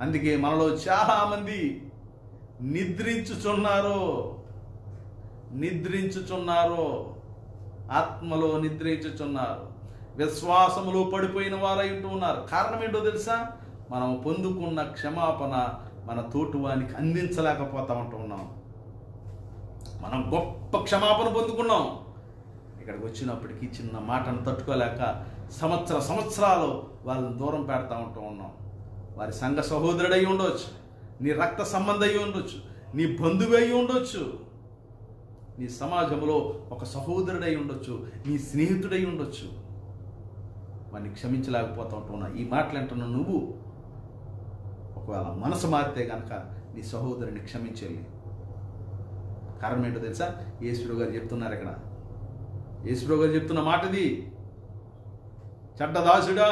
అందుకే మనలో చాలామంది నిద్రించుచున్నారు, ఆత్మలో నిద్రించుచున్నారు, విశ్వాసములో పడిపోయిన వారై ఉన్నారు. కారణం ఏంటో తెలుసా? మనం పొందుకున్న క్షమాపణ మన తోటివానికి అందించలేకపోతా ఉంటున్నాం. మనం గొప్ప క్షమాపణ పొందుకున్నాం, ఇక్కడికి వచ్చినప్పటికీ చిన్న మాటను తట్టుకోలేక సంవత్సరాలు వాళ్ళని దూరం పెడతా ఉన్నాం. వారి సంఘ సహోదరుడై ఉండొచ్చు, నీ రక్త సంబంధం అయి ఉండొచ్చు, నీ బంధువు అయి ఉండొచ్చు, నీ సమాజంలో ఒక సహోదరుడై ఉండొచ్చు, నీ స్నేహితుడై ఉండొచ్చు. వాడిని క్షమించలేకపోతా ఉంటున్నా. ఈ మాటలు అంటున్నా నువ్వు ఒకవేళ మనసు మారితే కనుక నీ సహోదరుని క్షమించేయాలి. కారణం ఏంటో తెలుసా? యేసుప్రభు గారు చెప్తున్నారు. ఇక్కడ యేసుప్రభు గారు చెప్తున్న మాటది, చెడ్డదాసుడా,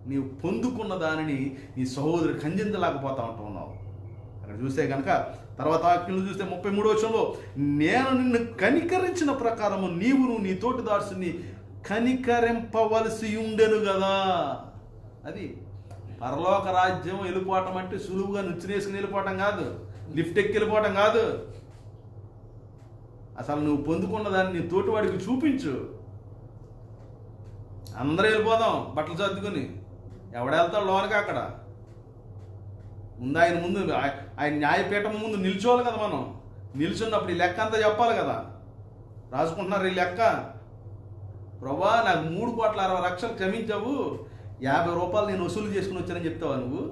నీవు పొందుకున్న దానిని నీ సహోదరుడికి అందించలేకపోతా ఉంటున్నావు. అక్కడ చూస్తే కనుక తర్వాత వాక్యం చూస్తే 33వ వచనంలో, నేను నిన్ను కనికరించిన ప్రకారము నీవును నీ తోటి దాసుని కనికరింపవలసి ఉండెను కదా. అది పరలోక రాజ్యం వెళ్ళిపోవటం అంటే సులువుగా నుచ్చినేసుకుని వెళ్ళిపోవటం కాదు, లిఫ్ట్ ఎక్కి వెళ్ళిపోవటం కాదు. అసలు నువ్వు పొందుకున్న దాన్ని నీ తోటివాడికి చూపించు. అందరూ వెళ్ళిపోదాం బట్టలు సర్దుకుని, ఎవడెళ్తాడు లోనకి? అక్కడ ముందు ఆయన న్యాయపీఠం ముందు నిల్చోవాలి కదా. మనం నిల్చున్నప్పుడు ఈ లెక్క అంతా చెప్పాలి కదా. రాసుకుంటున్నారు ఈ లెక్క. ప్రభా, నాకు 3,60,00,000 క్షమించావు, 50 రూపాయలు నేను వసూలు చేసుకుని వచ్చానని చెప్తావా నువ్వు?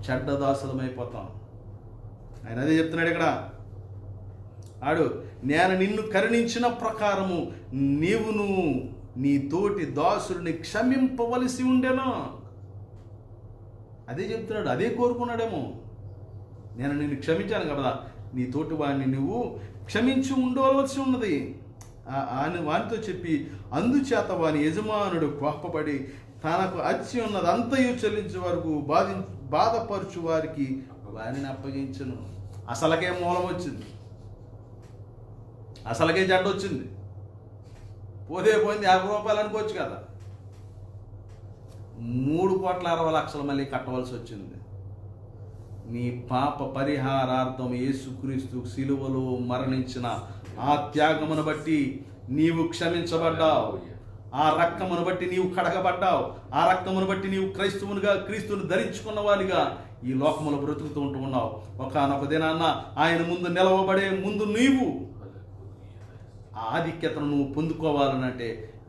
చెడ్డదాసులమైపోతాం. ఆయన అదే చెప్తున్నాడు ఇక్కడ. నేను నిన్ను కరుణించిన ప్రకారము నీవును నీ తోటి దాసుడిని క్షమింపవలసి ఉండేను. అదే చెప్తున్నాడు, అదే కోరుకున్నాడేమో. నేను నిన్ను క్షమించాను కదా, నీ తోటి వాడిని నువ్వు క్షమించి ఉండవలసి ఉన్నది వానితో చెప్పి, అందుచేత వాని యజమానుడు కోపపడి తనకు అచ్చి ఉన్నది అంతయు చెల్లించే వరకు బాధపరచు వారికి వారిని అప్పగించను. అసలకే మూలం వచ్చింది, అసలకే జడ్డు వచ్చింది. పోయింది 50 రూపాయలు అనుకోవచ్చు కదా, 3,60,00,000 మళ్ళీ కట్టవలసి వచ్చింది. నీ పాప పరిహారార్థం యేసుక్రీస్తు శిలువలో మరణించిన ఆ త్యాగమును బట్టి నీవు క్షమించబడ్డావు. ఆ రక్తమును బట్టి నీవు కడగబడ్డావు. ఆ రక్తమును బట్టి నీవు క్రీస్తుని ధరించుకున్న వాడిగా ఈ లోకములో బ్రతుకుతూ ఉంటున్నావు. ఒకానొక దినాన్న ఆయన ముందు నిలవబడే ముందు నీవు ఆ ఆధిక్యతను నువ్వు పొందుకోవాలనంటే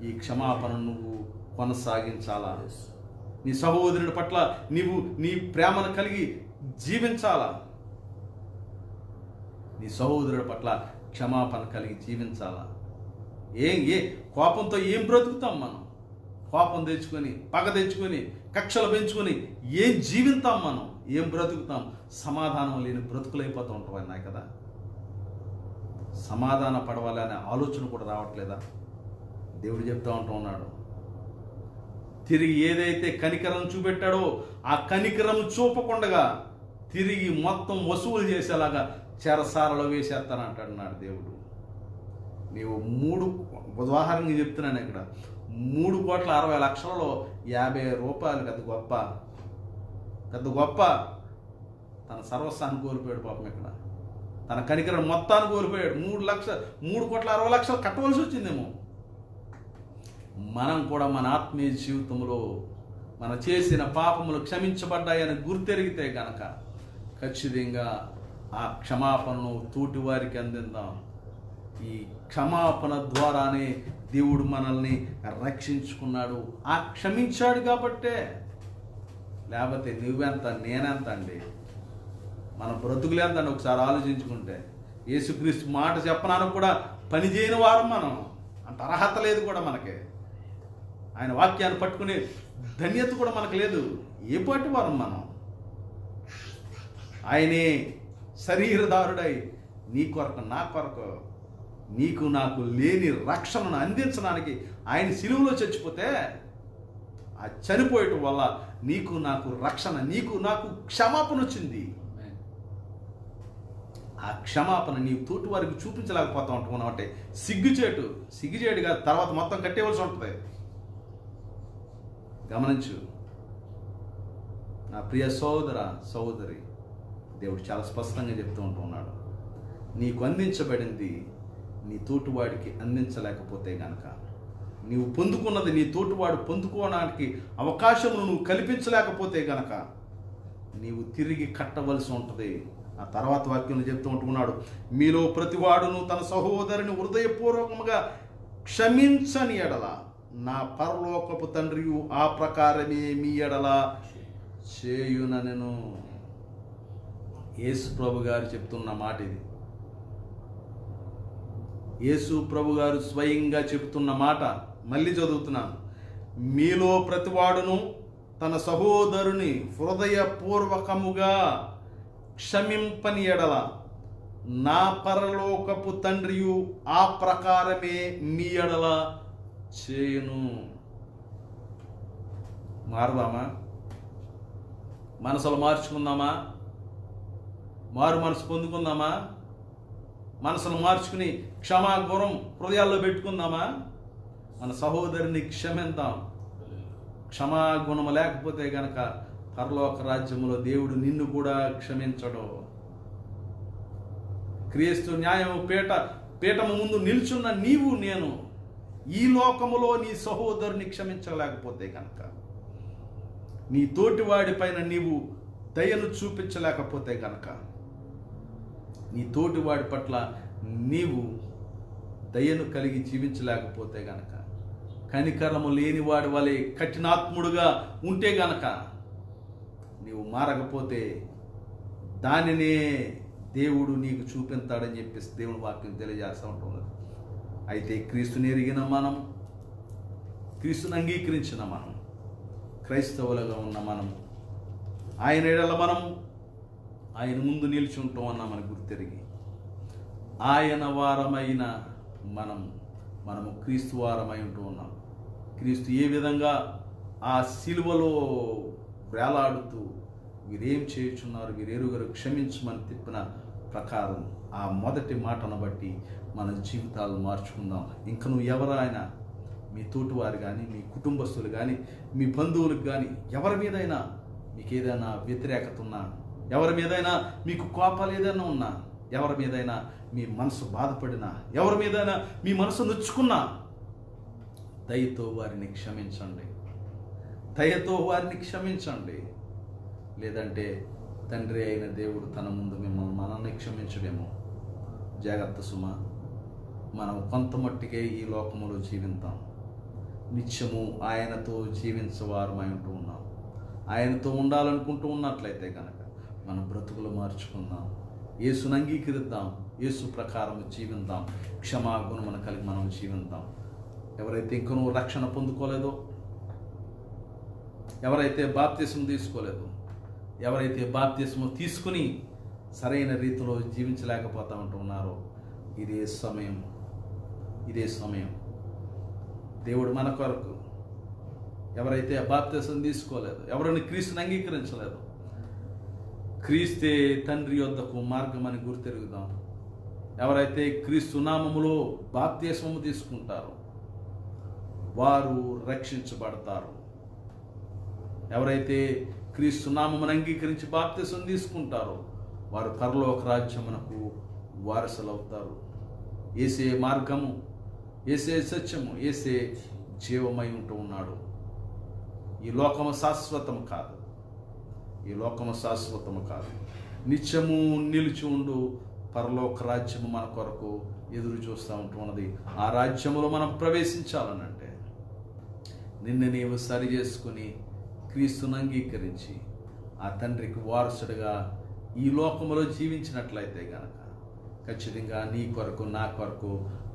ఈ క్షమాపణ నువ్వు కొనసాగించాలా. నీ సహోదరుడి పట్ల నీవు నీ ప్రేమను కలిగి జీవించాలా. నీ సహోదరుడి పట్ల క్షమాపణ కలిగి జీవించాలా. కోపంతో ఏం బ్రతుకుతాం మనం? కోపం తెచ్చుకొని, పగ తెచ్చుకొని, కక్షలు పెంచుకొని ఏం జీవిస్తాం మనం, ఏం బ్రతుకుతాం? సమాధానం లేని బ్రతుకులైపోతూ ఉంటాం అన్నాయి కదా. సమాధాన పడవాలి అనే ఆలోచన కూడా రావట్లేదా? దేవుడు చెప్తా ఉన్నాడు, తిరిగి ఏదైతే కనికరం చూపెట్టాడో ఆ కనికరం చూపకుండగా తిరిగి మొత్తం వసూలు చేసేలాగా చెరసాలలో వేసేస్తానంటాడు దేవుడు. నీవు ఉదాహరణకి చెప్తున్నాను ఇక్కడ, 3,60,00,000లో 50 రూపాయలు పెద్ద గొప్ప. తన సర్వస్వాన్ని కోల్పోయాడు పాపం. ఇక్కడ తన కనికరం మొత్తాన్ని కోల్పోయాడు. 3,60,00,000 కట్టవలసి వచ్చిందేమో. మనం కూడా మన ఆత్మీయ జీవితంలో మన చేసిన పాపములు క్షమించబడ్డాయని గుర్తెరిగితే గనక ఖచ్చితంగా ఆ క్షమాపణను తోటి వారికి అందిద్దాం. ఈ క్షమాపణ ద్వారానే దేవుడు మనల్ని రక్షించుకున్నాడు. ఆ క్షమించాడు కాబట్టే. లేకపోతే నువ్వెంత నేనెంత అండి, మన బ్రతుకులెంత అండి? ఒకసారి ఆలోచించుకుంటే యేసుక్రీస్తు మాట చెప్పడానికి కూడా పని చేయని వారు మనం. అంత అర్హత లేదు కూడా మనకి. ఆయన వాక్యాన్ని పట్టుకునే ధన్యత కూడా మనకు లేదు. ఏ పాటి వారం మనం? ఆయనే శరీరదారుడై నీ కొరకు నా కొరకు నీకు నాకు లేని రక్షణను అందించడానికి ఆయన సిలువలో చచ్చిపోతే, ఆ చనిపోయటం వల్ల నీకు నాకు రక్షణ, నీకు నాకు క్షమాపణ వచ్చింది. ఆ క్షమాపణ నీవు తోటి వారికి చూపించలేకపోతా ఉంటున్నావు అంటే సిగ్గుచేటుగా తర్వాత మొత్తం కట్టేవలసి ఉంటుంది. గమనించు నా ప్రియ సోదరి, దేవుడు చాలా స్పష్టంగా చెప్తూ ఉంటున్నాడు, నీకు అందించబడింది నీ తోటివాడికి అందించలేకపోతే గనక, నీవు పొందుకున్నది నీ తోటివాడు పొందుకోవడానికి అవకాశమును నువ్వు కల్పించలేకపోతే గనక నీవు తిరిగి కట్టవలసి ఉంటుంది. ఆ తర్వాత వాక్యం చెప్తూ ఉంటున్నాడు, మీలో ప్రతివాడును తన సహోదరుని హృదయపూర్వకముగా క్షమించని ఎడల నా పరలోకపు తండ్రియు ఆ ప్రకారమే మీ ఎడల చేయుననెను. యేసు ప్రభు గారు చెప్తున్న మాట ఇది. యేసు ప్రభు గారు స్వయంగా చెబుతున్న మాట. మళ్ళీ చదువుతున్నాను, మీలో ప్రతివాడును తన సహోదరుని హృదయపూర్వకముగా క్షమింపని ఎడల నా పరలోకపు తండ్రియు ఆ ప్రకారమే మీ ఎడల చేయును. మారుదామా? మనసులు మార్చుకుందామా? మారు మనసు పొందుకుందామా? మనసును మార్చుకుని క్షమాగుణం హృదయాల్లో పెట్టుకుందామా? మన సహోదరుని క్షమిద్దాం. క్షమాగుణము లేకపోతే గనక పరలోక రాజ్యంలో దేవుడు నిన్ను కూడా క్షమించడు. క్రీస్తు న్యాయము పీఠము ముందు నిల్చున్న నీవు నేను ఈ లోకములో నీ సహోదరుని క్షమించలేకపోతే కనుక, నీ తోటివాడి పైన నీవు దయను చూపించలేకపోతే కనుక, నీ తోటివాడి పట్ల నీవు దయను కలిగి జీవించలేకపోతే గనక, కనికరము లేనివాడి వలె కఠినాత్ముడుగా ఉంటే గనక, నీవు మారకపోతే దానినే దేవుడు నీకు చూపించాడని చెప్పేసి దేవుని వాక్యం తెలియజేస్తూ ఉంటుంది. అయితే క్రీస్తుని ఎరిగిన మనం, క్రీస్తుని అంగీకరించిన మనం, క్రైస్తవులుగా ఉన్న మనం, ఆయన ఎడల మనం ఆయన ముందు నిలిచి ఉంటాం అన్నామని గుర్తెరిగి, ఆయన వారమైన మనము క్రీస్తు వారమై ఉంటూ ఉన్నాం. క్రీస్తు ఏ విధంగా ఆ సిలువలో వేలాడుతూ వీరేం చేయుచున్నారు, వీరెరుగరు క్షమించమని తిప్పిన ప్రకారం ఆ మొదటి మాటను బట్టి మన జీవితాలు మార్చుకుందాం. ఇంక నువ్వు ఎవరైనా, మీ తోటివారు కానీ, మీ కుటుంబస్తులు కానీ, మీ బంధువులకు కానీ, ఎవరి మీదైనా మీకు ఏదైనా వ్యతిరేకత ఉన్నా, ఎవరి మీదైనా మీకు కోపాలు ఏదైనా ఉన్నా, ఎవరి మీదైనా మీ మనసు బాధపడినా, ఎవరి మీదైనా మీ మనసు నొచ్చుకున్నా, దయతో వారిని క్షమించండి. దయతో వారిని క్షమించండి. లేదంటే తండ్రి అయిన దేవుడు తన ముందు మనల్ని క్షమించడేమో. జాగ్రత్త సుమ. మనం కొంత మట్టికే ఈ లోకములో జీవిస్తాం. నిత్యము ఆయనతో జీవించవారమై ఉంటూ ఉన్నాం. ఆయనతో ఉండాలనుకుంటూ ఉన్నట్లయితే కనుక మన బ్రతుకులు మార్చుకుందాం. యేసును అంగీకరిద్దాం. యేసు ప్రకారం జీవిద్దాం. క్షమాగుణమును కలిగి మనం జీవిద్దాం. ఎవరైతే ఇంకనూ రక్షణ పొందుకోలేదో ఎవరైతే బాప్తిస్మం తీసుకోలేదు, ఎవరైతే బాప్తిస్మం తీసుకుని సరైన రీతిలో జీవించలేకపోతా ఉంటున్నారో ఇదే సమయం దేవుడు మన కొరకు, ఎవరైతే బాప్తిస్మం తీసుకోలేదు, ఎవరిని క్రీస్తుని అంగీకరించలేదు, క్రీస్తే తండ్రి యొద్దకు మార్గమని గుర్తెరుగుదాం. ఎవరైతే క్రీస్తు నామములో బాప్తిస్మము తీసుకుంటారో వారు రక్షించబడతారు. ఎవరైతే క్రీస్తు నామమును అంగీకరించి బాప్తిస్మం తీసుకుంటారో వారు పరలోక రాజ్యమునకు వారసులవుతారు. యేసే మార్గము, యేసే సత్యము, యేసే జీవమై ఉంటూ ఉన్నాడు. ఈ లోకము శాశ్వతము కాదు, ఈ లోకము శాశ్వతము కాదు. నిత్యము నిలిచి ఉండు పరలోక రాజ్యము మన కొరకు ఎదురు చూస్తూ ఉంటున్నది. ఆ రాజ్యములో మనం ప్రవేశించాలనంటే నిన్ను నీవు సరి చేసుకుని క్రీస్తును అంగీకరించి ఆ తండ్రికి వారసుడిగా ఈ లోకములో జీవించినట్లయితే గనక ఖచ్చితంగా నీ కొరకు, నా కొరకు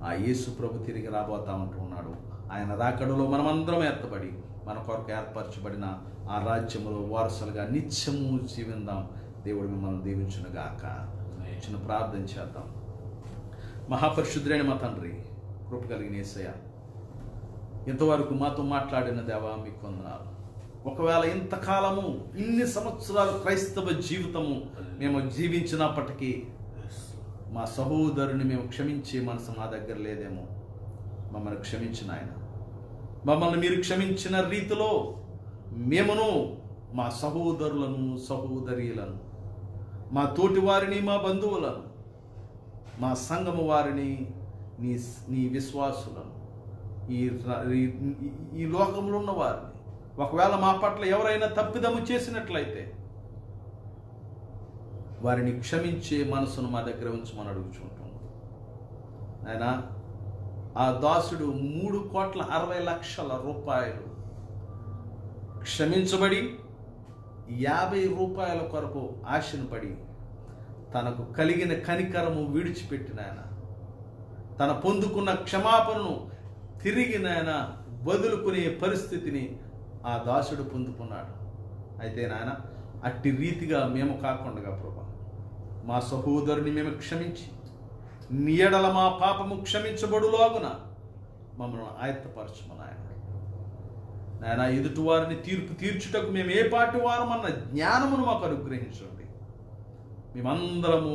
ఆ యేసు ప్రభు తిరిగి రాబోతా ఉంటున్నాడు. ఆయన రాకడలో మనమందరం ఎత్తబడి మన కొరకు ఏర్పరచబడిన ఆ రాజ్యములో వారసులుగా నిత్యము జీవిందాం. దేవుడు మిమ్మల్ని దీవించునుగాక. చిన్న ప్రార్థన చేద్దాం. మహాపరిశుద్ధుడైన మా తండ్రి, కృప కలిగిన యేసయ్య, ఇంతవరకు మాతో మాట్లాడిన దేవా మీకు వందనాలు. ఒకవేళ ఇంతకాలము ఇన్ని సంవత్సరాలు క్రైస్తవ జీవితము మేము జీవించినప్పటికీ మా సహోదరుని మేము క్షమించే మనసు మా దగ్గర లేదేమో, మమ్మల్ని క్షమించిన ఆయన. మమ్మల్ని మీరు క్షమించిన రీతిలో మేమును మా సహోదరులను, సహోదరీలను, మా తోటి వారిని, మా బంధువులను, మా సంఘము వారిని, నీ విశ్వాసులను, ఈ లోకంలో ఉన్న వారిని ఒకవేళ మా పట్ల ఎవరైనా తప్పిదము చేసినట్లయితే వారిని క్షమించే మనసును మా దగ్గర ఉంచమని అడుగుచుంటున్నాం. ఆయన ఆ దాసుడు 3,60,00,000 రూపాయలు క్షమించబడి 50 రూపాయల కొరకు ఆశను పడి తనకు కలిగిన కనికరము విడిచిపెట్టిన ఆయన, తన పొందుకున్న క్షమాపణను తిరిగి నాయన వదులుకునే పరిస్థితిని ఆ దాసుడు పొందుకున్నాడు. అయితే నాయన అట్టి రీతిగా మేము కాకుండా ప్రభా, మా సహోదరుని మేము క్షమించి నీ ఎడల మా పాపము క్షమించబడులాగున మమ్మల్ని ఆయత్తపరచమని నాయన ఎదుటి వారిని తీర్పు తీర్చుటకు మేము ఏ పాటి వారమన్న జ్ఞానమును మాకు అనుగ్రహించండి. మేమందరము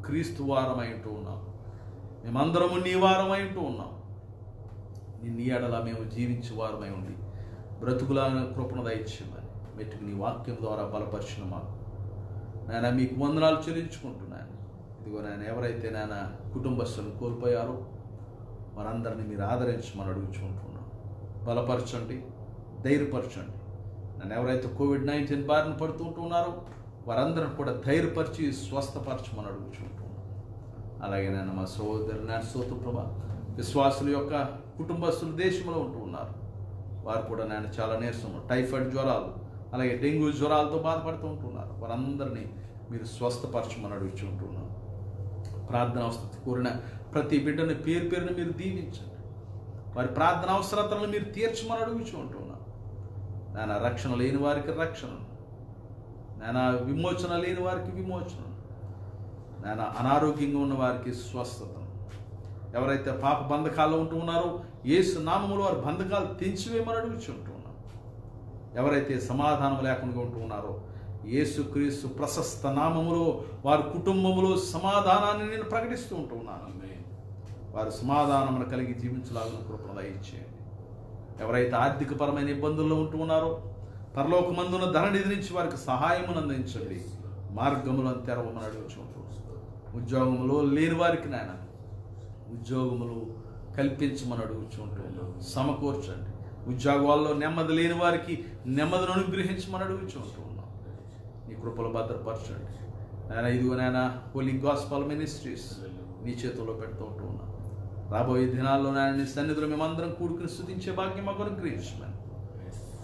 క్రీస్తు వారమై ఉంటూ ఉన్నాం, మేమందరము నీ వారమై ఉంటూ ఉన్నాం. నీ ఎడల మేము జీవించే వారమై ఉండి బ్రతుకుల కృపణ దయచేయమని మెట్టుకు నీ వాక్యం ద్వారా బలపరిచిన మాకు నాయన మీకు వందనాలు చెల్లించుకుంటున్నాను. ఇదిగో నాయన ఎవరైతే నాయన కుటుంబస్తులను కోల్పోయారో వారందరినీ మీరు ఆదరించమని అడుగుచుంటున్నాం. బలపరచండి, ధైర్యపరచండి. నన్ను ఎవరైతే COVID-19 బారిన పడుతుంటున్నారో వారందరిని కూడా ధైర్యపరిచి స్వస్థపరచమని అడుగుచుంటున్నాం. అలాగే నేను మా సహోదరు నా స్తోత్ర ప్రభా, విశ్వాసుల యొక్క కుటుంబస్తులు దేశంలో ఉంటూ ఉన్నారు. వారు కూడా నేను చాలా నీరసం, టైఫాయిడ్ జ్వరాలు, అలాగే డెంగ్యూ జ్వరాలతో బాధపడుతూ ఉంటున్నారు. వారందరినీ మీరు స్వస్థపరచమని అడుగుచుంటున్నాం. ప్రార్థన అవసరం కోరిన ప్రతి బిడ్డని పేరు పేరుని మీరు దీవించండి. వారి ప్రార్థన అవసరతలను మీరు తీర్చమని అడుగుచుంటున్నాం. నాయన రక్షణ లేని వారికి రక్షణ, నాయన విమోచన లేని వారికి విమోచన, నాయన అనారోగ్యంగా ఉన్న వారికి స్వస్థత. ఎవరైతే పాప బంధకాల్లో ఉంటూ ఉన్నారో యేసు నామములో వారి బంధకాలు తెంచివేయమని అడుగుచుంటున్నాం. ఎవరైతే సమాధానం లేకుండా ఉంటూ ఉన్నారో యేసుక్రీస్తు ప్రశస్త నామములో వారి కుటుంబములో సమాధానాన్ని నేను ప్రకటిస్తూ ఉంటూ ఉన్నాను. వారు సమాధానమును కలిగి జీవించలాగిన కృపను దయచేయండి. ఎవరైతే ఆర్థికపరమైన ఇబ్బందుల్లో ఉంటూ ఉన్నారో పరలోకమందున ధననిధి నుంచి వారికి సహాయమును అందించండి. మార్గములను తెరవమని అడుగుచుంటున్నాం. ఉద్యోగములో లేని వారికి నాయన ఉద్యోగములు కల్పించమని అడుగుచుంటున్నాం. సమకూర్చండి. ఉద్యోగాల్లో నెమ్మది లేని వారికి నెమ్మదిని అనుగ్రహించమని అడుగుచుంటున్నాం. నీ కృపలు భద్రపరచండి నాయన. ఇదిగో నాయన హోలీ గాస్పల్ మినిస్ట్రీస్ నీ చేతుల్లో పెడుతూ ఉంటూ ఉన్నాం. రాబోయే దినాల్లో నాయన నీ సన్నిధిలో మేమందరం కూడుకుని స్తుతించే భాగ్యం మాకు అనుగ్రహించమని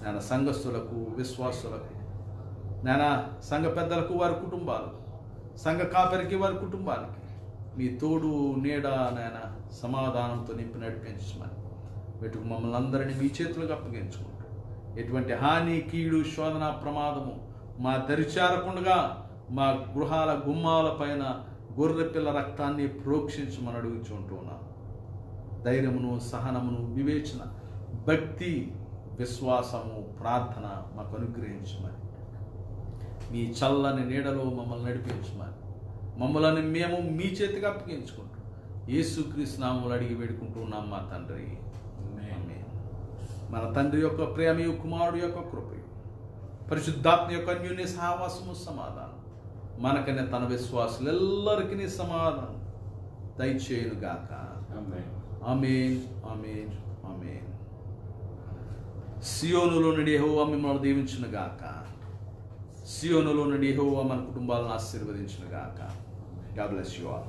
నాయన సంఘస్థులకు, విశ్వాసులకు, నాయన సంఘ పెద్దలకు, వారి కుటుంబాలకు, సంఘ కాపరికి, వారి కుటుంబానికి మీ తోడు నీడ నాయన సమాధానంతో నింపి నడిపించమని వెతుకు మమ్మల్ని అందరినీ మీ చేతులకు అప్పగించుకుంటూ ఎటువంటి హాని, కీడు, శోధన, ప్రమాదము మా దరిచేరకుండగా మా గృహాల గుమ్మాల పైన గొర్రెపిల్ల రక్తాన్ని ప్రోక్షించమని అడుగుచుంటున్నాం. ధైర్యమును, సహనమును, వివేచన, భక్తి, విశ్వాసము, ప్రార్థన మాకు అనుగ్రహించమని, మీ చల్లని నీడలో మమ్మల్ని నడిపించమని, మమ్మల్ని మేము మీ చేతికి అప్పగించుకుంటాం. యేసుక్రీస్తు నామములో అడిగి వేడుకుంటున్నాం మా తండ్రి. ఆమేన్. మన తండ్రి యొక్క ప్రేమయు, కుమారుడు యొక్క కృపయు, పరిశుద్ధాత్మ యొక్క అన్యోన్య సహవాసము, సమాధానం మనకనే తన విశ్వాసులెల్లరికీ సమాధానం దయచేయును గాక. ఆమేన్, ఆమేన్, ఆమేన్. సియోనులో నుండి యెహోవా మిమ్మల్ని దీవించును గాక. సియోనులో నుండి యెహోవా మన కుటుంబాలను ఆశీర్వదించును గాక. God bless you all.